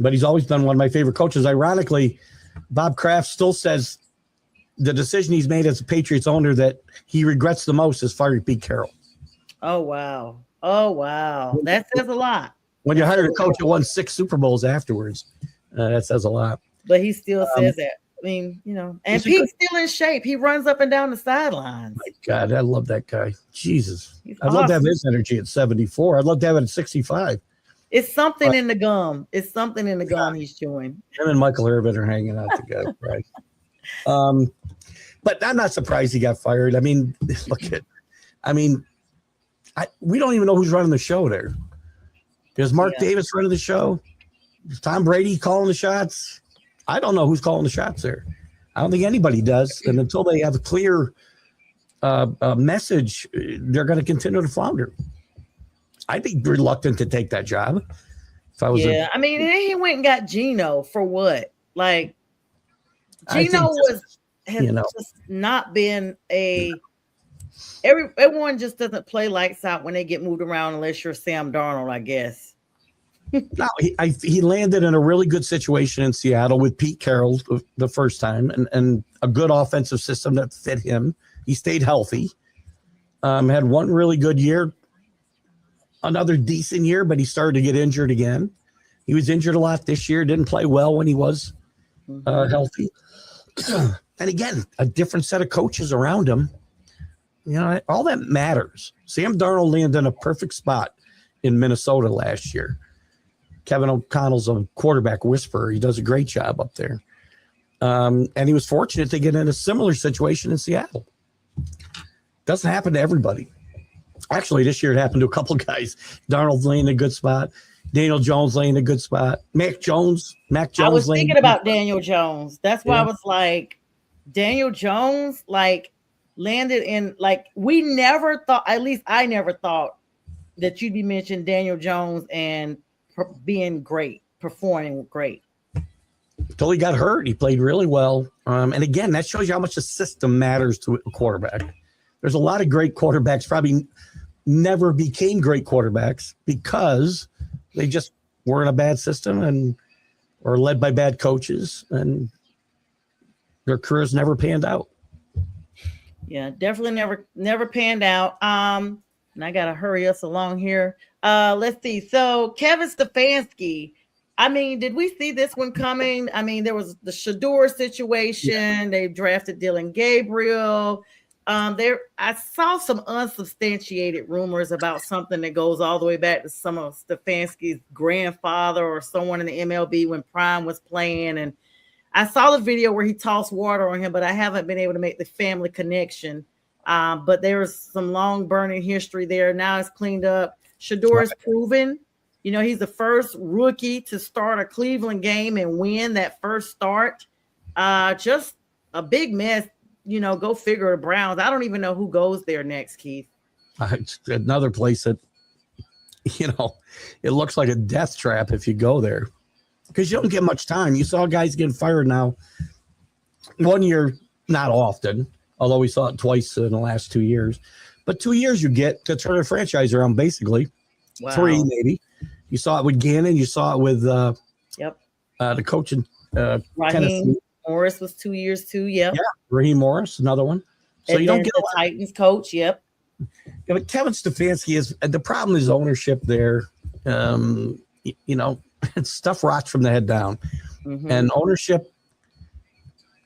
But he's always been one of my favorite coaches. Ironically, Bob Kraft still says the decision he's made as a Patriots owner that he regrets the most is firing Pete Carroll. Oh, wow. That says a lot. When you hired a coach who won 6 Super Bowls afterwards, that says a lot. But he still says that. I mean, and Pete's still in shape. He runs up and down the sidelines. My God, I love that guy. Jesus. I'd love awesome. to have his energy at 74. I'd love to have it at 65. It's something in the gum. It's something in the gum he's chewing. Him and Michael Irvin are hanging out together, right? But I'm not surprised he got fired. I mean, we don't even know who's running the show there. Is Mark Davis running the show? Is Tom Brady calling the shots? I don't know who's calling the shots there. I don't think anybody does. And until they have a clear message, they're going to continue to flounder. I'd be reluctant to take that job. If I was I mean, he went and got Geno for what? Like, Geno has just not been everyone just doesn't play lights out when they get moved around unless you're Sam Darnold, I guess. No, he landed in a really good situation in Seattle with Pete Carroll the first time and a good offensive system that fit him. He stayed healthy, had one really good year, another decent year, but he started to get injured again. He was injured a lot this year, didn't play well when he was healthy. And again, a different set of coaches around him. All that matters. Sam Darnold landed in a perfect spot in Minnesota last year. Kevin O'Connell's a quarterback whisperer. He does a great job up there. And he was fortunate to get in a similar situation in Seattle. Doesn't happen to everybody. Actually, this year it happened to a couple guys. Darnold laying a good spot. Daniel Jones laying a good spot. Mac Jones. I was thinking about Daniel Jones. That's why I was like, Daniel Jones, landed in, we never thought, at least I never thought that you'd be mentioning Daniel Jones and being great, performing great. Until he got hurt, he played really well. And again, that shows you how much the system matters to a quarterback. There's a lot of great quarterbacks probably never became great quarterbacks because they just were in a bad system and or led by bad coaches, and their careers never panned out. Yeah, definitely never panned out. And I gotta hurry us along here. Let's see. So Kevin Stefanski, I mean, did we see this one coming? I mean, there was the Shador situation. Yeah. They drafted Dylan Gabriel. I saw some unsubstantiated rumors about something that goes all the way back to some of Stefanski's grandfather or someone in the MLB when Prime was playing. And I saw the video where he tossed water on him, but I haven't been able to make the family connection. But there was some long burning history there. Now it's cleaned up. Shador is proven, he's the first rookie to start a Cleveland game and win that first start. Just a big mess. Go figure the Browns. I don't even know who goes there next, Keith. It's another place that, it looks like a death trap if you go there because you don't get much time. You saw guys getting fired now. 1 year, not often. although we saw it twice in the last 2 years. But 2 years you get to turn a franchise around, basically. Wow. 3 maybe. You saw it with Gannon. You saw it with the coach in Tennessee. Raheem Morris was 2 years too. Yep. Yeah, Raheem Morris, another one. So and you don't get the Titans coach. Yep. Yeah, but Kevin Stefanski is the problem is ownership there. Stuff rots from the head down. Mm-hmm. And ownership,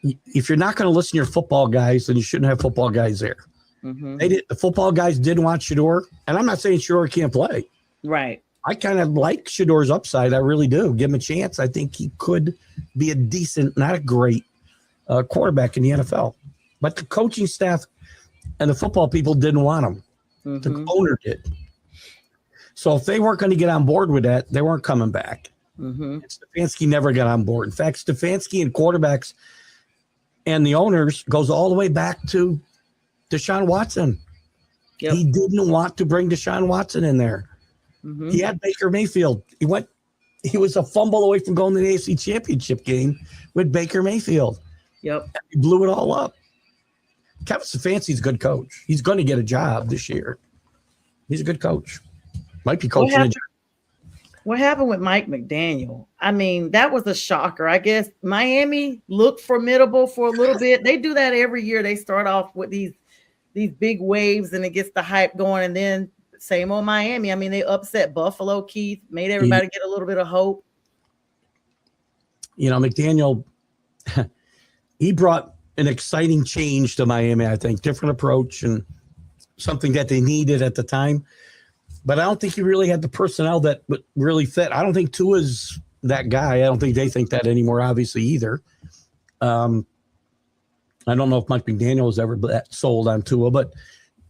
if you're not going to listen to your football guys, then you shouldn't have football guys there. Mm-hmm. The football guys didn't want Shador, and I'm not saying Shador can't play. Right. I kind of like Shador's upside. I really do. Give him a chance. I think he could be a decent, not a great quarterback in the NFL. But the coaching staff and the football people didn't want him. Mm-hmm. The owner did. So if they weren't going to get on board with that, they weren't coming back. Mm-hmm. Stefanski never got on board. In fact, Stefanski and quarterbacks and the owners goes all the way back to Deshaun Watson. Yep. He didn't want to bring Deshaun Watson in there. Mm-hmm. He had Baker Mayfield. He was a fumble away from going to the AFC Championship game with Baker Mayfield. Yep. He blew it all up. Kevin Stefanski's a good coach. He's going to get a job this year. He's a good coach. Might be coaching. What happened with Mike McDaniel? I mean, that was a shocker. I guess Miami looked formidable for a little bit. They do that every year. They start off with these big waves and it gets the hype going. And then same old Miami. I mean, they upset Buffalo, Keith, made everybody get a little bit of hope. McDaniel, he brought an exciting change to Miami, I think. Different approach and something that they needed at the time. But I don't think he really had the personnel that would really fit. I don't think Tua's that guy. I don't think they think that anymore, obviously, either. I don't know if Mike McDaniel was ever sold on Tua, but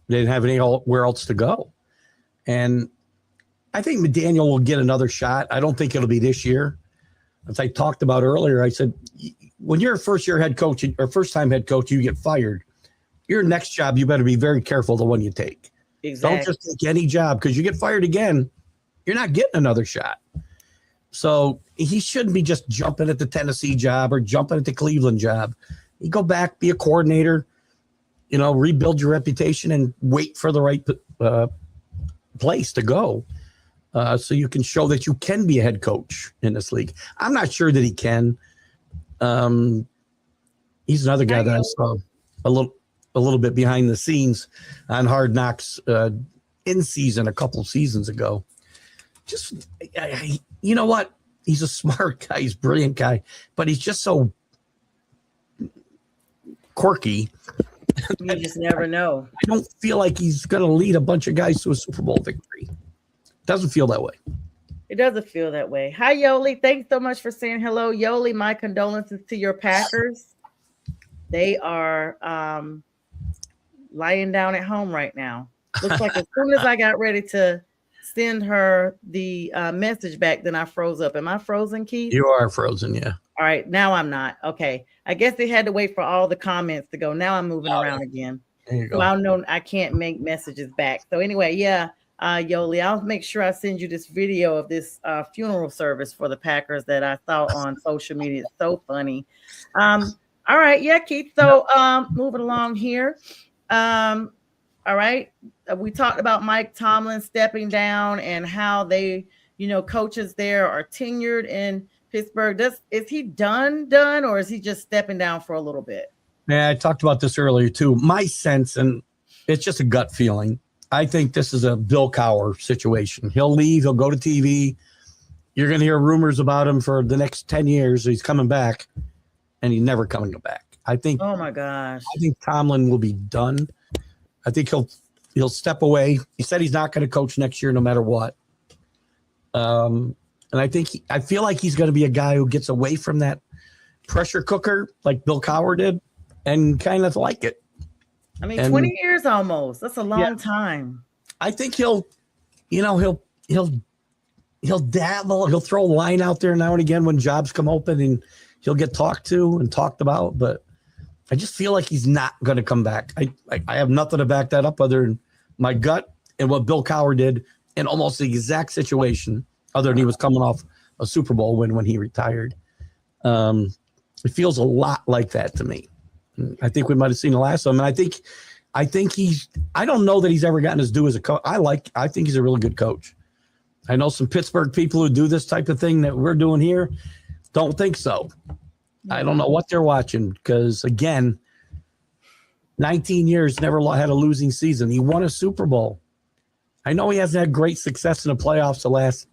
they didn't have anywhere else to go. And I think McDaniel will get another shot. I don't think it'll be this year. As I talked about earlier, I said, when you're a first-year head coach or first-time head coach, you get fired. Your next job, you better be very careful the one you take. Exactly. Don't just take any job because you get fired again, you're not getting another shot. So he shouldn't be just jumping at the Tennessee job or jumping at the Cleveland job. You go back, be a coordinator, rebuild your reputation and wait for the right place to go so you can show that you can be a head coach in this league. I'm not sure that he can. He's another guy that I saw a little bit behind the scenes on Hard Knocks in season a couple of seasons ago. Just, you know what? He's a smart guy. He's a brilliant guy, but he's just so quirky. You just never know. I don't feel like he's going to lead a bunch of guys to a Super Bowl victory. Doesn't feel that way. It doesn't feel that way. Hi, Yoli. Thanks so much for saying hello. Yoli, my condolences to your Packers. They are lying down at home right now. Looks like as soon as I got ready to send her the message back, then I froze up. Am I frozen, Keith? You are frozen, yeah. All right, now I'm not. Okay. I guess they had to wait for all the comments to go. Now I'm moving around again. There you go. So I know I can't make messages back. So anyway, yeah, Yoli, I'll make sure I send you this video of this funeral service for the Packers that I saw on social media. It's so funny. All right, yeah, Keith. So moving along here. All right. We talked about Mike Tomlin stepping down and how they, coaches there are tenured in Pittsburgh. Is he done, or is he just stepping down for a little bit? Yeah, I talked about this earlier too. My sense, and it's just a gut feeling, I think this is a Bill Cowher situation. He'll leave. He'll go to TV. You're going to hear rumors about him for the next 10 years. He's coming back, and he's never coming back. I think. Oh my gosh! I think Tomlin will be done. I think he'll step away. He said he's not going to coach next year, no matter what. And I feel like he's going to be a guy who gets away from that pressure cooker, like Bill Cowher did, and kind of like it. I mean, 20 years almost. That's a long time. I think he'll dabble. He'll throw a line out there now and again when jobs come open, and he'll get talked to and talked about. But I just feel like he's not going to come back. I have nothing to back that up other than my gut and what Bill Cowher did in almost the exact situation, other than he was coming off a Super Bowl win when he retired. It feels a lot like that to me. I think we might have seen the last of him. And I think I don't know that he's ever gotten his due as a coach. I think he's a really good coach. I know some Pittsburgh people who do this type of thing that we're doing here don't think so. I don't know what they're watching because, again, 19 years, never had a losing season. He won a Super Bowl. I know he hasn't had great success in the playoffs the last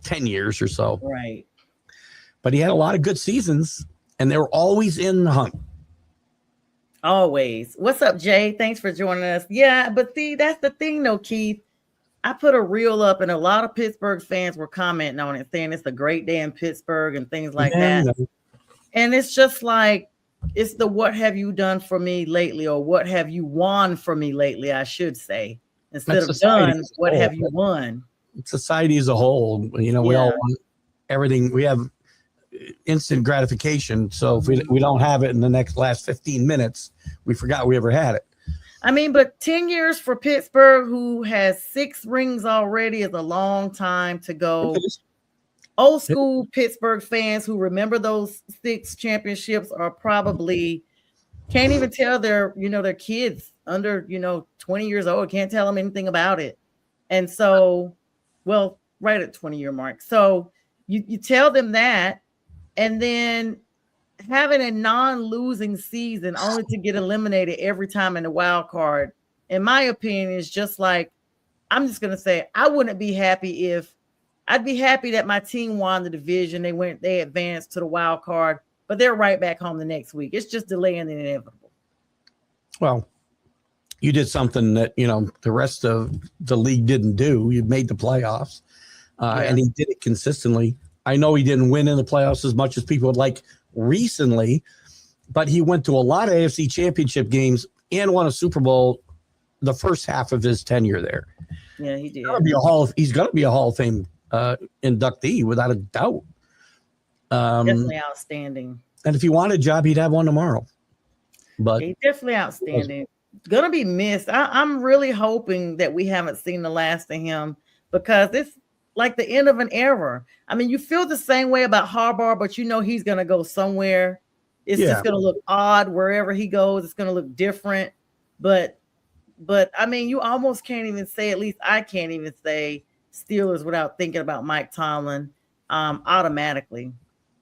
10 years or so. Right. But he had a lot of good seasons, and they were always in the hunt. Always. What's up, Jay? Thanks for joining us. Yeah, but see, that's the thing, though, Keith. I put a reel up, and a lot of Pittsburgh fans were commenting on it, saying it's a great day in Pittsburgh and things like that. And it's just like, it's the what have you done for me lately, or what have you won for me lately, I should say. Instead of done, what have you won? Society as a whole, we all want everything. We have instant gratification. So if we don't have it in the last 15 minutes, we forgot we ever had it. I mean, but 10 years for Pittsburgh, who has 6 rings already, is a long time to go. Old school Pittsburgh fans who remember those 6 championships are probably can't even tell their kids under 20 years old, can't tell them anything about it. And so, well, right at 20-year mark. So you tell them that, and then having a non-losing season only to get eliminated every time in the wild card, in my opinion, is just like, I'm just going to say, I'd be happy that my team won the division. They advanced to the wild card, but they're right back home the next week. It's just delaying the inevitable. Well, you did something that, the rest of the league didn't do. You made the playoffs, and he did it consistently. I know he didn't win in the playoffs as much as people would like recently, but he went to a lot of AFC championship games and won a Super Bowl the first half of his tenure there. Yeah, he did. He's going to be a Hall of Fame inductee without a doubt. Definitely outstanding. And if he wanted a job, he'd have one tomorrow. But he's definitely outstanding. Gonna be missed. I'm really hoping that we haven't seen the last of him, because it's like the end of an era. I mean, you feel the same way about Harbaugh, but he's gonna go somewhere. It's just gonna look odd wherever he goes. It's gonna look different. But I mean, you almost can't even say, at least I can't even say Steelers without thinking about Mike Tomlin automatically.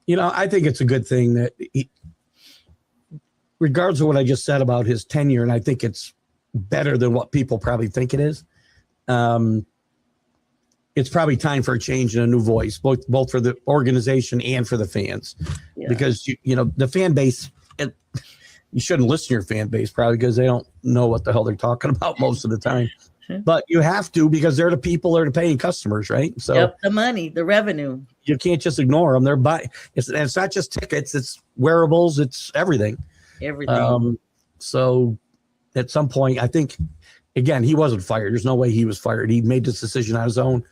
I think it's a good thing that regardless of what I just said about his tenure, and I think it's better than what people probably think it is, it's probably time for a change and a new voice, both for the organization and for the fans. Because, the fan base, you shouldn't listen to your fan base probably because they don't know what the hell they're talking about most of the time. But you have to, because they're the people, they're the paying customers, right? So the money, the revenue. You can't just ignore them. They're buying. It's not just tickets, it's wearables, it's everything. So at some point, I think, again, he wasn't fired. There's no way he was fired. He made this decision on his own.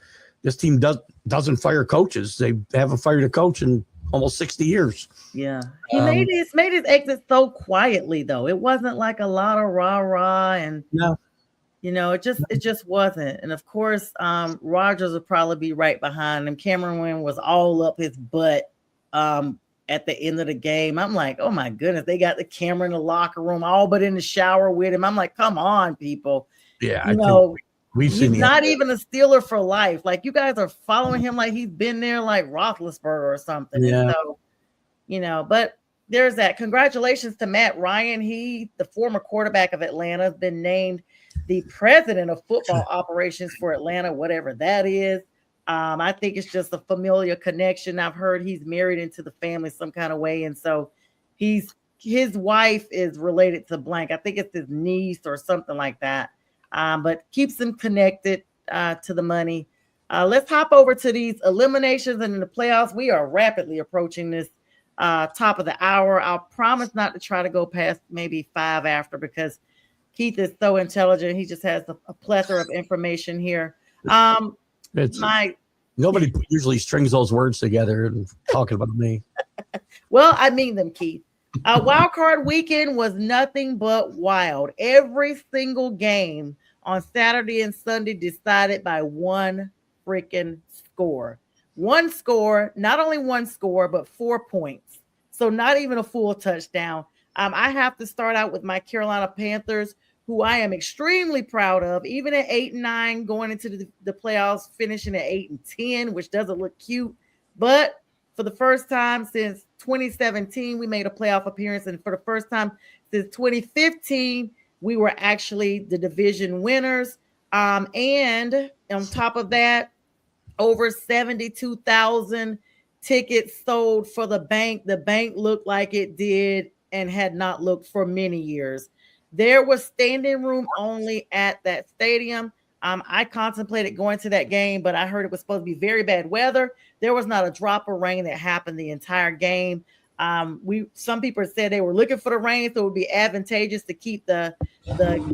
This team doesn't fire coaches. They haven't fired a coach in almost 60 years. Yeah. He made his exit so quietly, though. It wasn't like a lot of rah-rah and no. It just wasn't. And of course, Rodgers would probably be right behind him. Cameron Wynn was all up his butt at the end of the game. I'm like, oh my goodness, they got the camera in the locker room, all but in the shower with him. I'm like, come on, people. Yeah, he's not even a Steeler for life. Like, you guys are following him like he's been there like Roethlisberger or something. Yeah. And so, but there's that. Congratulations to Matt Ryan. The former quarterback of Atlanta, has been named the president of football operations for Atlanta, whatever that is. I think it's just a familiar connection. I've heard he's married into the family some kind of way. And so his wife is related to blank. I think it's his niece or something like that. But keeps him connected to the money. Let's hop over to these eliminations and in the playoffs. We are rapidly approaching this top of the hour. I'll promise not to try to go past maybe 5 after, because Keith is so intelligent. He just has a plethora of information here. Nobody usually strings those words together and talking about me. Well, I mean them, Keith. Wild card weekend was nothing but wild. Every single game on Saturday and Sunday decided by one freaking score. One score, not only one score, but 4 points. So not even a full touchdown. I have to start out with my Carolina Panthers, who I am extremely proud of, even at 8-9, going into the playoffs, finishing at 8-10, which doesn't look cute. But for the first time since 2017, we made a playoff appearance. And for the first time since 2015, we were actually the division winners. And on top of that, over 72,000 tickets sold for the bank. The bank looked like it did and had not looked for many years. There was standing room only at that stadium. I contemplated going to that game, but I heard it was supposed to be very bad weather. There was not a drop of rain that happened the entire game. Some people said they were looking for the rain, so it would be advantageous to keep the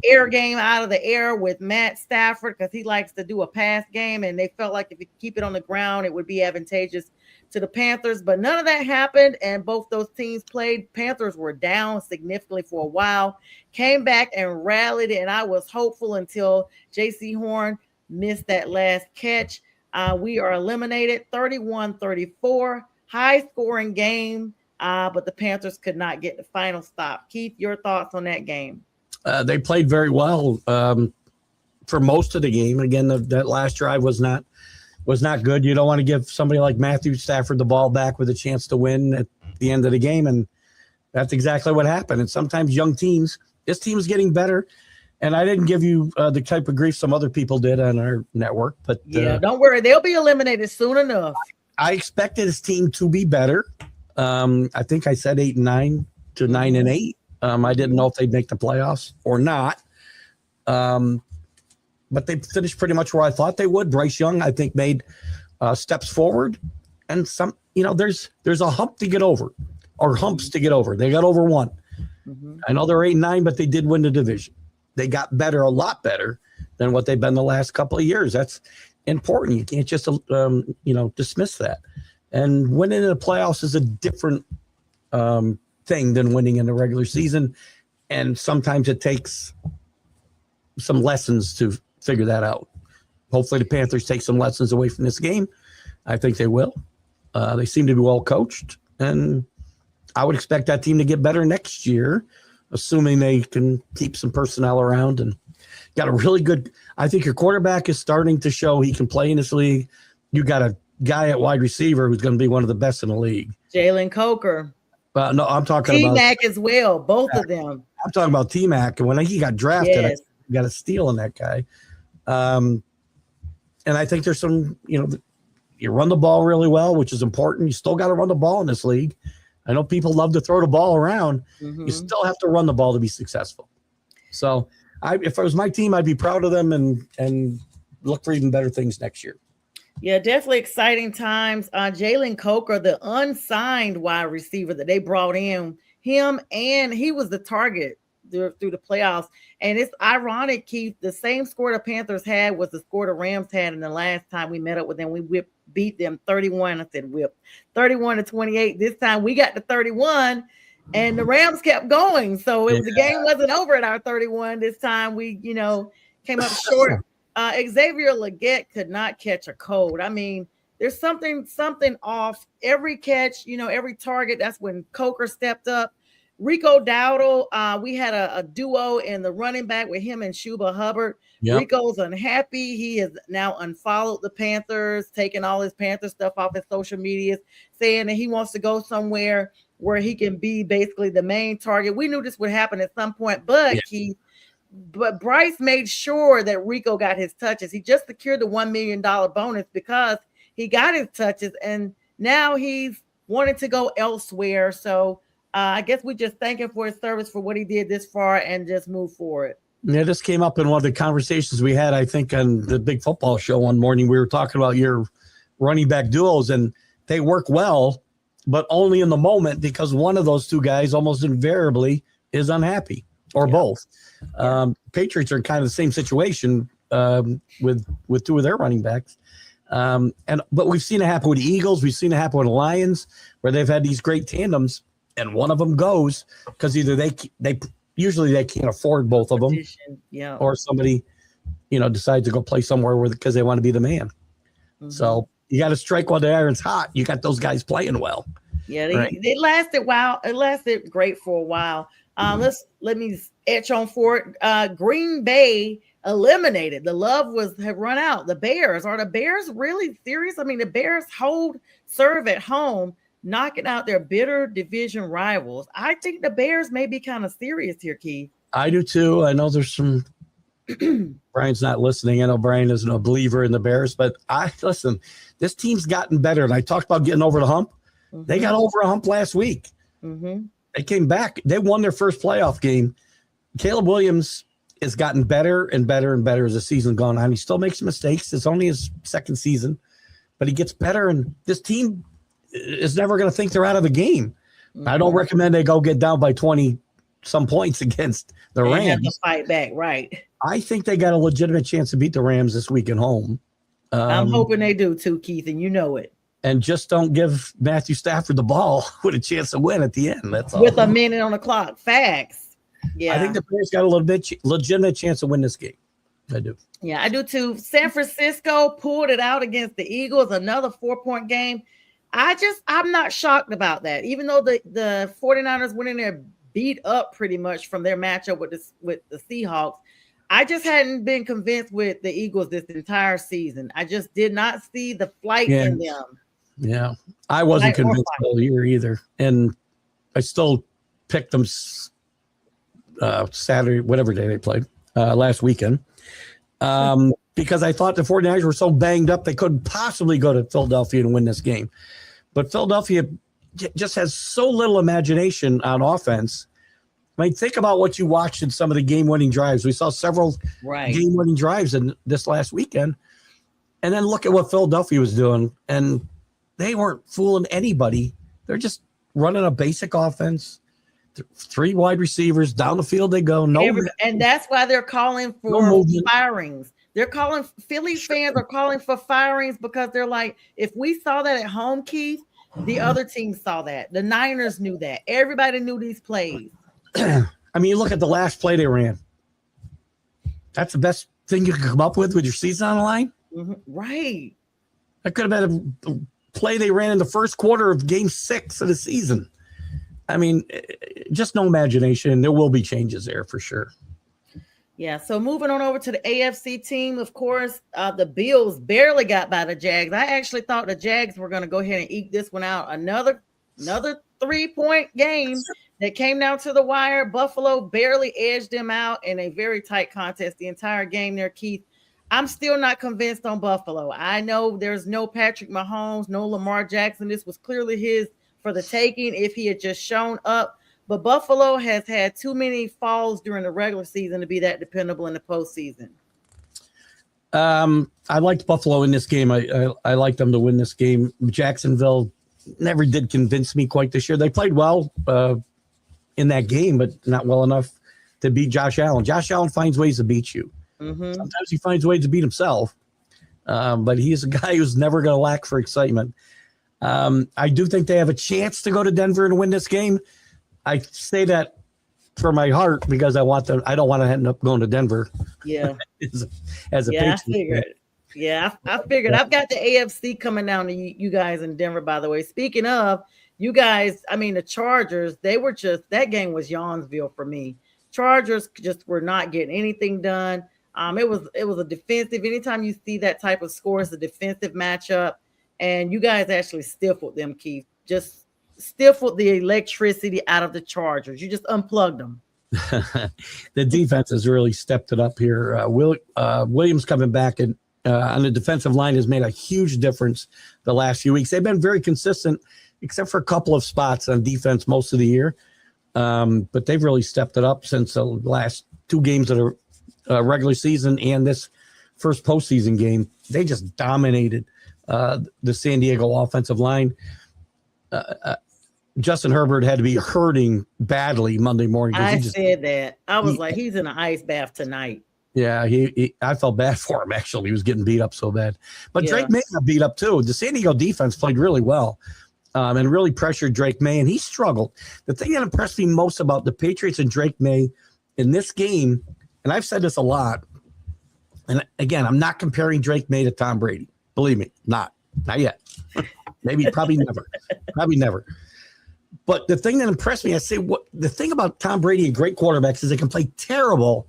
air game out of the air with Matt Stafford, because he likes to do a pass game, and they felt like if you keep it on the ground, it would be advantageous to the Panthers. But none of that happened, and both those teams played. Panthers were down significantly for a while, came back and rallied, and I was hopeful until J.C. Horn missed that last catch. We are eliminated 31-34, high-scoring game. But the Panthers could not get the final stop. Keith, your thoughts on that game? They played very well for most of the game. Again, that last drive was not good. You don't want to give somebody like Matthew Stafford the ball back with a chance to win at the end of the game, and that's exactly what happened. And sometimes young teams, this team is getting better. And I didn't give you the type of grief some other people did on our network, but don't worry, they'll be eliminated soon enough. I expected this team to be better. I think I said 8-9 to 9-8. I didn't know if they'd make the playoffs or not. But they finished pretty much where I thought they would. Bryce Young, I think, made steps forward, and there's a hump to get over, or humps to get over. They got over one. Mm-hmm. I know they're 8-9, but they did win the division. They got better, a lot better than what they've been the last couple of years. That's important. You can't just dismiss that. And winning in the playoffs is a different thing than winning in the regular season. And sometimes it takes some lessons to figure that out. Hopefully the Panthers take some lessons away from this game. I think they will. They seem to be well coached. And I would expect that team to get better next year, assuming they can keep some personnel around. And got a really good – I think your quarterback is starting to show he can play in this league. You got a guy at wide receiver who's going to be one of the best in the league. Jalen Coker. No, I'm talking about T-Mac as well, both of them. I'm talking about T-Mac. And when he got drafted, yes. I got a steal in that guy. And I think there's some, you run the ball really well, which is important. You still got to run the ball in this league. I know people love to throw the ball around. Mm-hmm. You still have to run the ball to be successful. So if it was my team, I'd be proud of them and look for even better things next year. Yeah, definitely exciting times. Jalen Coker, the unsigned wide receiver that they brought in, him, and he was the target through the playoffs. And it's ironic, Keith, the same score the Panthers had was the score the Rams had in the last time we met up with them. We beat them 31-28. This time we got to 31, and the Rams kept going. So the game wasn't over at our 31. This time we, came up short. Xavier Legette could not catch a cold. I mean, there's something off. Every catch, every target, that's when Coker stepped up. Rico Dowdle, we had a duo in the running back with him and Shuba Hubbard. Yep. Rico's unhappy. He has now unfollowed the Panthers, taking all his Panther stuff off his social media, saying that he wants to go somewhere where he can be basically the main target. We knew this would happen at some point, but But Bryce made sure that Rico got his touches. He just secured the $1 million bonus because he got his touches, and now he's wanted to go elsewhere. So I guess we just thank him for his service for what he did this far and just move forward. Yeah, this came up in one of the conversations we had, I think, on the Big Football Show one morning. We were talking about your running back duos, and they work well, but only in the moment because one of those two guys almost invariably is unhappy. Or both. Patriots are in kind of the same situation with two of their running backs. But we've seen it happen with the Eagles. We've seen it happen with the Lions, where they've had these great tandems, and one of them goes because either they can't afford both of them, or somebody decides to go play somewhere because they want to be the man. Mm-hmm. So you got to strike while the iron's hot. You got those guys playing well. Yeah, Right. they lasted while it lasted great for a while. Let me etch on for it. Green Bay eliminated. The love was had run out. The Bears, are the Bears really serious? I mean, the Bears serve at home, knocking out their bitter division rivals. I think the Bears may be kind of serious here, Keith. I do too. I know there's some Brian's not listening. I know Brian isn't a believer in the Bears, but listen, this team's gotten better. And I talked about getting over the hump. Mm-hmm. They got over a hump last week. Mm-hmm. They came back. They won their first playoff game. Caleb Williams has gotten better and better and better as the season gone on. He still makes mistakes. It's only his second season, but he gets better. And this team is never going to think they're out of the game. Mm-hmm. I don't recommend they go get down by 20 some points against the Rams. Have to fight back, right? I think they got a legitimate chance to beat the Rams this week at home. I'm hoping they do too, Keith, and you know it. And just don't give Matthew Stafford the ball with a chance to win at the end. That's all. With a minute on the clock. Facts. Yeah. I think the Bears got a little bit legitimate chance to win this game. I do. Yeah, I do too. San Francisco pulled it out against the Eagles, another 4-point game. I'm not shocked about that. Even though the 49ers went in there beat up pretty much from their matchup with the Seahawks. I just hadn't been convinced with the Eagles this entire season. I just did not see the flight in them. Yeah, I wasn't convinced all year either. And I still picked them Saturday, whatever day they played, last weekend. Because I thought the 49ers were so banged up they couldn't possibly go to Philadelphia and win this game. But Philadelphia just has so little imagination on offense. I mean, think about what you watched in some of the game-winning drives. We saw several game-winning drives in this last weekend. And then look at what Philadelphia was doing. And they weren't fooling anybody. They're just running a basic offense. 3 wide receivers. Down the field they go. And that's why they're calling for firings. They're calling – Philly fans are calling for firings because they're like, if we saw that at home, Keith, the other team saw that. The Niners knew that. Everybody knew these plays. I mean, you look at the last play they ran. That's the best thing you can come up with your season on the line? Mm-hmm. Right. That could have been a play they ran in the first quarter of game 6 of the season. I mean, just no imagination. There will be changes there for sure. Yeah, so moving on over to the AFC team, of course, the Bills barely got by the Jags. I actually thought the Jags were going to go ahead and eke this one out. Another 3-point game that came down to the wire. Buffalo barely edged them out in a very tight contest the entire game there, Keith. I'm still not convinced on Buffalo. I know there's no Patrick Mahomes, no Lamar Jackson. This was clearly his for the taking if he had just shown up. But Buffalo has had too many falls during the regular season to be that dependable in the postseason. I liked Buffalo in this game. I liked them to win this game. Jacksonville never did convince me quite this year. They played well in that game, but not well enough to beat Josh Allen. Josh Allen finds ways to beat you. Mm-hmm. Sometimes he finds ways to beat himself, but he's a guy who's never going to lack for excitement. I do think they have a chance to go to Denver and win this game. I say that for my heart because I don't want to end up going to Denver. Yeah. as a Patriot. I figured. Yeah, I figured. I've got the AFC coming down to you guys in Denver, by the way. Speaking of, you guys, I mean, the Chargers, that game was Yawnsville for me. Chargers just were not getting anything done. It was a defensive. Anytime you see that type of score, it's a defensive matchup. And you guys actually stifled them, Keith. Just stifled the electricity out of the Chargers. You just unplugged them. The defense has really stepped it up here. Williams coming back and on the defensive line has made a huge difference the last few weeks. They've been very consistent, except for a couple of spots on defense most of the year. But they've really stepped it up since the last 2 games of the regular season and this first postseason game. They just dominated the San Diego offensive line. Justin Herbert had to be hurting badly Monday morning. I said that. I was like, he's in an ice bath tonight. Yeah, I felt bad for him, actually. He was getting beat up so bad. But Drake May got beat up, too. The San Diego defense played really well and really pressured Drake May, and he struggled. The thing that impressed me most about the Patriots and Drake May in this game, and I've said this a lot, and again, I'm not comparing Drake May to Tom Brady. Believe me, not yet. Maybe, probably never. Probably never. But the thing that impressed me, the thing about Tom Brady and great quarterbacks is they can play terrible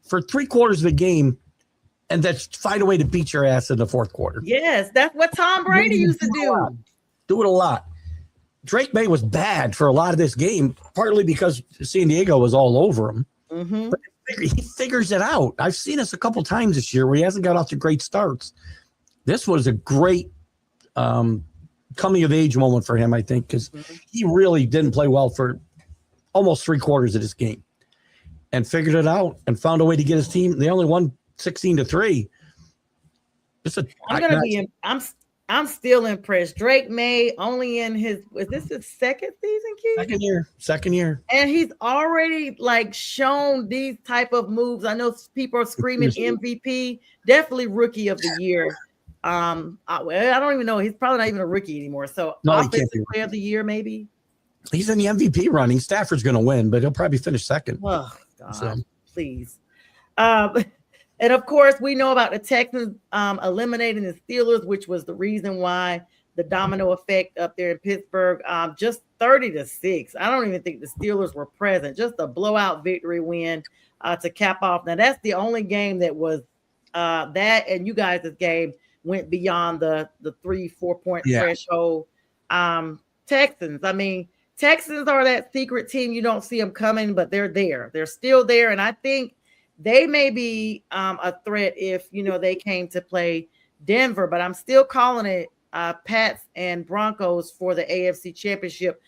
for 3/4 of a game and that's find a way to beat your ass in the fourth quarter. Yes, that's what Tom Brady used to do. Do it a lot. Drake May was bad for a lot of this game, partly because San Diego was all over him. Mm-hmm. But he figures it out. I've seen this a couple times this year where he hasn't got off to great starts. This was a great coming of age moment for him, I think, because he really didn't play well for almost 3/4 of this game and figured it out and found a way to get his team. They only won 16-3. I'm still impressed. Drake May only is this his second season, Keith? Second year. And he's already like shown these type of moves. I know people are screaming MVP, definitely rookie of the year. I don't even know. He's probably not even a rookie anymore. So offensive player of the year, maybe. He's in the MVP running. Stafford's going to win, but he'll probably finish second. Oh God, please. And of course, we know about the Texans eliminating the Steelers, which was the reason why the domino effect up there in Pittsburgh, just 30-6. I don't even think the Steelers were present. Just a blowout victory win to cap off. Now, that's the only game that was that, and you guys' game went beyond the 3-4 point threshold. Texans are that secret team. You don't see them coming, but they're there. They're still there, and I think they may be a threat if they came to play Denver. But I'm still calling it Pats and Broncos for the AFC Championship.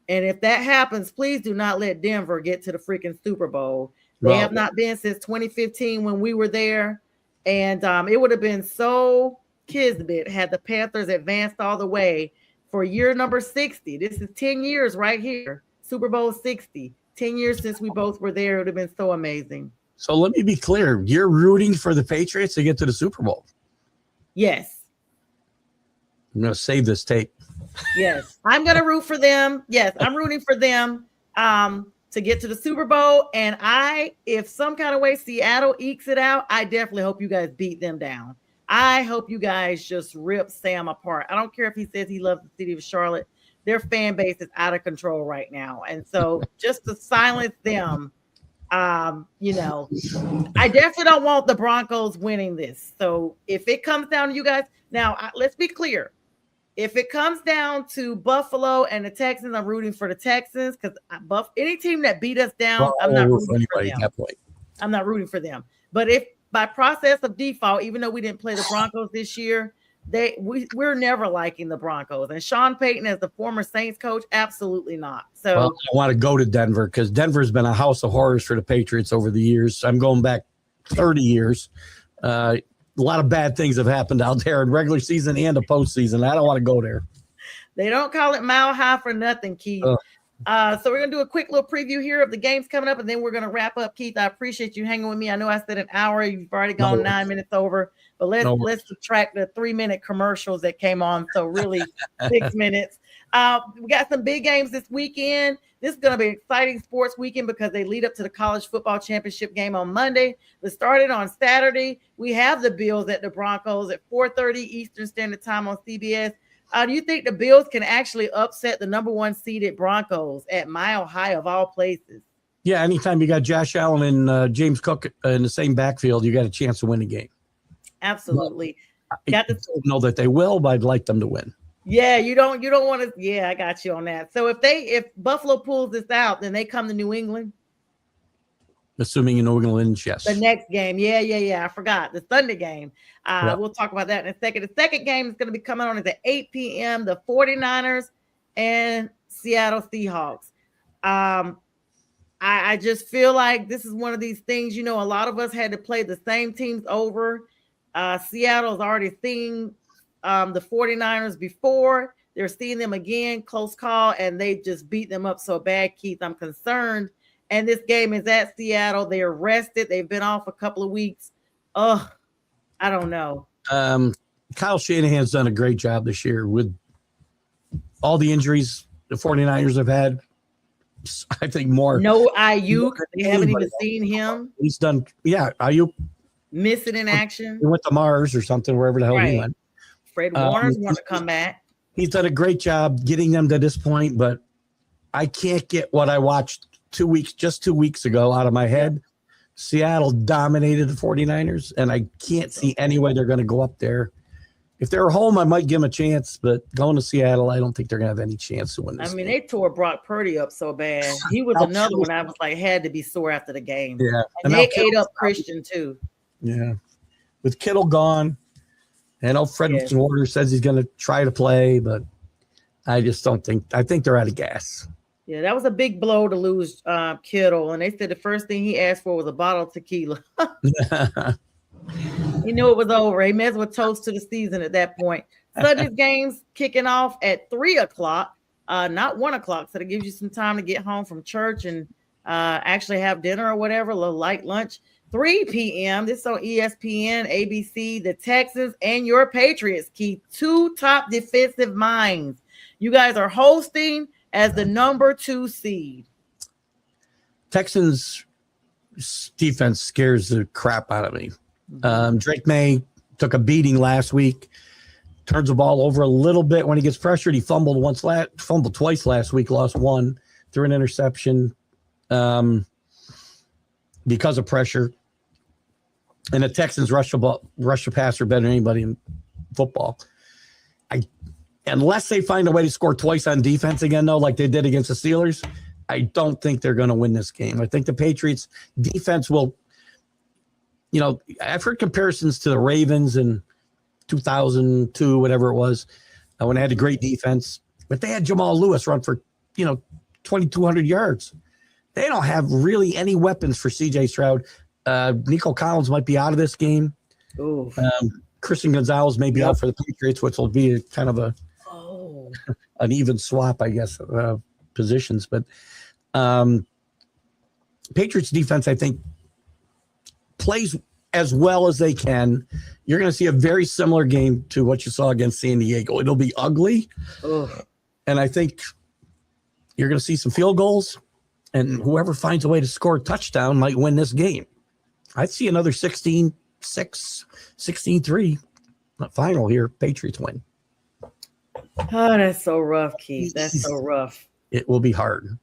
And if that happens, please do not let Denver get to the freaking Super Bowl. They have not been since 2015 when we were there, and it would have been so kismet had the Panthers advanced all the way for year number 60. This is 10 years right here. Super Bowl 60. 10 years since we both were there. It would have been so amazing. So let me be clear. You're rooting for the Patriots to get to the Super Bowl. Yes. I'm going to save this tape. Yes. I'm going to root for them. Yes. I'm rooting for them to get to the Super Bowl. And if some kind of way Seattle ekes it out, I definitely hope you guys beat them down. I hope you guys just rip Sam apart. I don't care if he says he loves the city of Charlotte. Their fan base is out of control right now. And so just to silence them, I definitely don't want the Broncos winning this. So if it comes down to you guys, now let's be clear. If it comes down to Buffalo and the Texans, I'm rooting for the Texans because any team that beat us down, I'm not rooting for them. I'm not rooting for them. But if by process of default, even though we didn't play the Broncos this year, we're never liking the Broncos. And Sean Payton as the former Saints coach, absolutely not. So I want to go to Denver because Denver's been a house of horrors for the Patriots over the years. I'm going back 30 years. A lot of bad things have happened out there in regular season and the postseason. I don't want to go there. They don't call it Mile High for nothing, Keith. So we're going to do a quick little preview here of the games coming up, and then we're going to wrap up. Keith, I appreciate you hanging with me. I know I said an hour. You've already gone 9 minutes over, but let's subtract the 3-minute commercials that came on. So really 6 minutes. We got some big games this weekend. This is going to be an exciting sports weekend because they lead up to the college football championship game on Monday. It started on Saturday. We have the Bills at the Broncos at 4:30 Eastern Standard Time on CBS. Do you think the Bills can actually upset the number 1 seeded Broncos at Mile High of all places? Yeah, anytime you got Josh Allen and James Cook in the same backfield, you got a chance to win the game. Absolutely. I don't know that they will, but I'd like them to win. Yeah, you don't want to. Yeah, I got you on that. So if Buffalo pulls this out, then they come to New England. Assuming New England, yes. The next game. Yeah. I forgot. The Sunday game. We'll talk about that in a second. The second game is going to be coming on at 8 p.m. The 49ers and Seattle Seahawks. I just feel like this is one of these things, a lot of us had to play the same teams over. Seattle's already seen the 49ers before. They're seeing them again, close call, and they just beat them up so bad, Keith. I'm concerned. And this game is at Seattle. They're rested. They've been off a couple of weeks. I don't know. Kyle Shanahan's done a great job this year with all the injuries the 49ers have had. I think more. No Ayuk. They haven't even seen him. He's done. Yeah, Ayuk. Missing in action. He went to Mars or something, wherever the hell he went. Fred Warner's want to come back. He's done a great job getting them to this point, but I can't get what I watched 2 weeks ago out of my head. Seattle dominated the 49ers, and I can't see any way they're going to go up there. If they're home, I might give them a chance, but going to Seattle, I don't think they're going to have any chance to win this game. They tore Brock Purdy up so bad. He was another one I was like, had to be sore after the game. Yeah. And they ate up Christian too. Yeah. With Kittle gone, I know Fred Warner says he's going to try to play, but I just don't think – I think they're out of gas. Yeah, that was a big blow to lose Kittle. And they said the first thing he asked for was a bottle of tequila. He knew it was over. He may as well toast to the season at that point. Sunday's game's kicking off at 3 o'clock, not 1 o'clock. So that gives you some time to get home from church and actually have dinner or whatever, a little light lunch. 3 p.m. This is on ESPN, ABC, the Texans and your Patriots. Keith, 2 top defensive minds. You guys are hosting as the number 2 seed. Texans defense scares the crap out of me. Drake May took a beating last week, turns the ball over a little bit when he gets pressured. He fumbled twice last week, lost one through an interception because of pressure. And the Texans rush the passer better than anybody in football. Unless they find a way to score twice on defense again, though, like they did against the Steelers, I don't think they're going to win this game. I think the Patriots defense will, I've heard comparisons to the Ravens in 2002, whatever it was, when they had a great defense, but they had Jamal Lewis run for, 2,200 yards. They don't have really any weapons for C.J. Stroud. Nico Collins might be out of this game. Christian Gonzalez may be out for the Patriots, which will be kind of an even swap, I guess, positions. But Patriots defense, I think, plays as well as they can. You're going to see a very similar game to what you saw against San Diego. It'll be ugly. And I think you're going to see some field goals, and whoever finds a way to score a touchdown might win this game. I'd see another 16-6, 16-3 final here. Patriots win. Oh, that's so rough, Keith. That's so rough. It will be hard.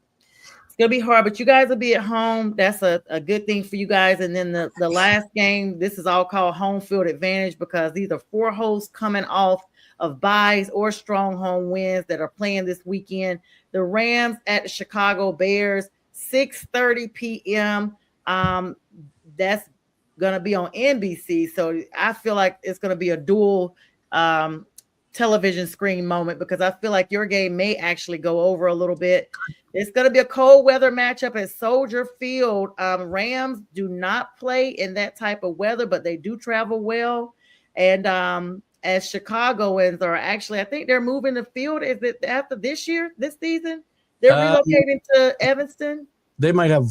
It's going to be hard, but you guys will be at home. That's a good thing for you guys. And then the last game, this is all called home field advantage because these are 4 hosts coming off of byes or strong home wins that are playing this weekend. The Rams at the Chicago Bears, 6:30 p.m. That's going to be on NBC. So I feel like it's going to be a dual television screen moment because I feel like your game may actually go over a little bit. It's going to be a cold weather matchup at Soldier Field. Rams do not play in that type of weather, but they do travel well. And as Chicagoans are actually, I think they're moving the field. Is it after this season? They're relocating to Evanston. They might have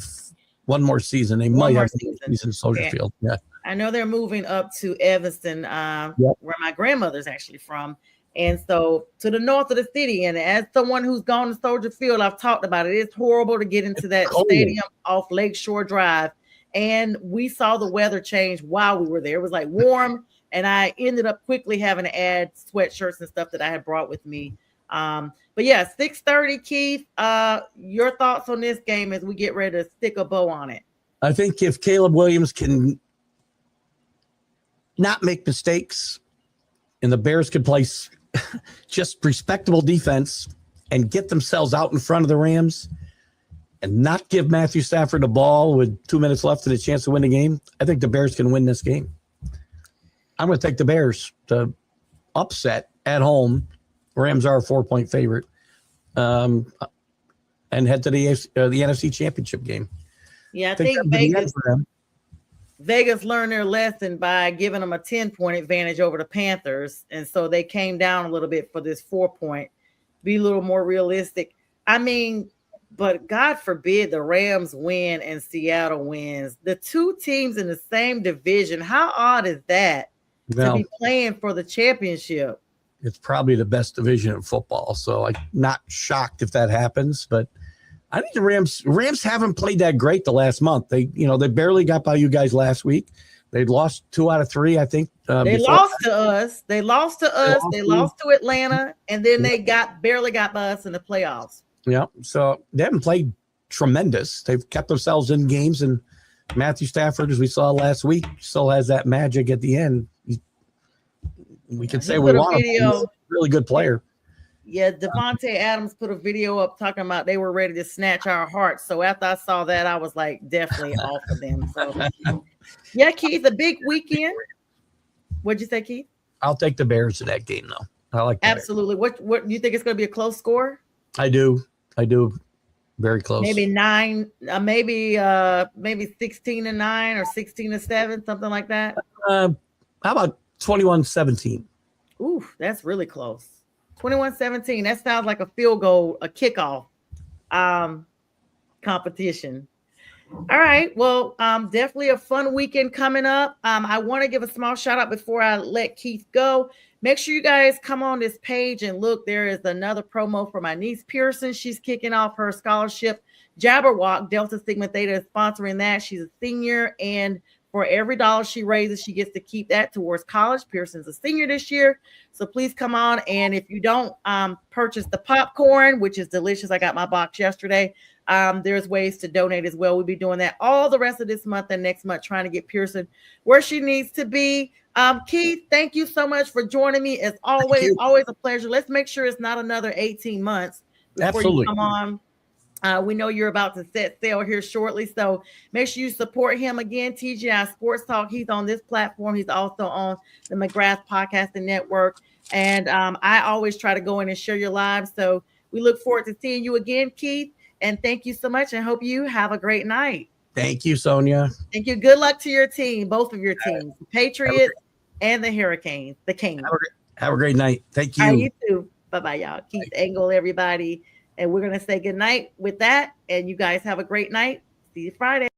one more season. They might have season Soldier Field. Yeah. I know they're moving up to Evanston, where my grandmother's actually from. And so to the north of the city. And as someone who's gone to Soldier Field, I've talked about it. It's horrible to get into that stadium off Lakeshore Drive. And we saw the weather change while we were there. It was like warm. And I ended up quickly having to add sweatshirts and stuff that I had brought with me. But yeah, 6:30, Keith. Your thoughts on this game as we get ready to stick a bow on it? I think if Caleb Williams can not make mistakes and the Bears can play just respectable defense and get themselves out in front of the Rams and not give Matthew Stafford the ball with 2 minutes left and a chance to win the game, I think the Bears can win this game. I'm going to take the Bears to upset at home. Rams are a 4-point favorite, and head to the NFC Championship game. Yeah, I think Vegas learned their lesson by giving them a 10-point advantage over the Panthers, and so they came down a little bit for this 4-point. Be a little more realistic. I mean, but God forbid the Rams win and Seattle wins. The 2 teams in the same division. How odd is that? To be playing for the championship. It's probably the best division in football, so I'm not shocked if that happens. But I think the Rams haven't played that great the last month. They barely got by you guys last week. They lost 2 out of 3, I think. They lost to us. They lost to us. They lost to Atlanta, and then they barely got by us in the playoffs. Yeah. So they haven't played tremendous. They've kept themselves in games, and Matthew Stafford, as we saw last week, still has that magic at the end. We could say we want him. He's a really good player. Yeah, Devontae Adams put a video up talking about they were ready to snatch our hearts. So after I saw that, I was like, definitely off of them. So yeah, Keith, a big weekend. What'd you say, Keith? I'll take the Bears in that game, though. I like that. Absolutely. What do you think it's going to be a close score? I do. Very close. Maybe 9, maybe 16-9 or 16-7, something like that. How about 21-17? Ooh, that's really close. 21-17. That sounds like a field goal, a kickoff competition. All right. Well, definitely a fun weekend coming up. I want to give a small shout out before I let Keith go. Make sure you guys come on this page and look. There is another promo for my niece Pearson. She's kicking off her scholarship. Jabberwock Delta Sigma Theta is sponsoring that. She's a senior, and for every dollar she raises, she gets to keep that towards college. Pearson's a senior this year, so please come on. And if you don't purchase the popcorn, which is delicious, I got my box yesterday. There's ways to donate as well. We'll be doing that all the rest of this month and next month, trying to get Pearson where she needs to be. Keith, thank you so much for joining me. As always, always a pleasure. Let's make sure it's not another 18 months before you come on. We know you're about to set sail here shortly, so make sure you support him again. TGI Sports Talk. He's on this platform. He's also on the McGrath Podcasting Network. And I always try to go in and share your lives. So we look forward to seeing you again, Keith. And thank you so much, and hope you have a great night. Thank you, Sonja. Thank you. Good luck to your team, both of your teams, the Patriots and the Hurricanes, the Kings. Have a great night. Thank you. You too. Bye-bye, y'all. Keith Engle, everybody. And we're going to say good night with that. And you guys have a great night. See you Friday.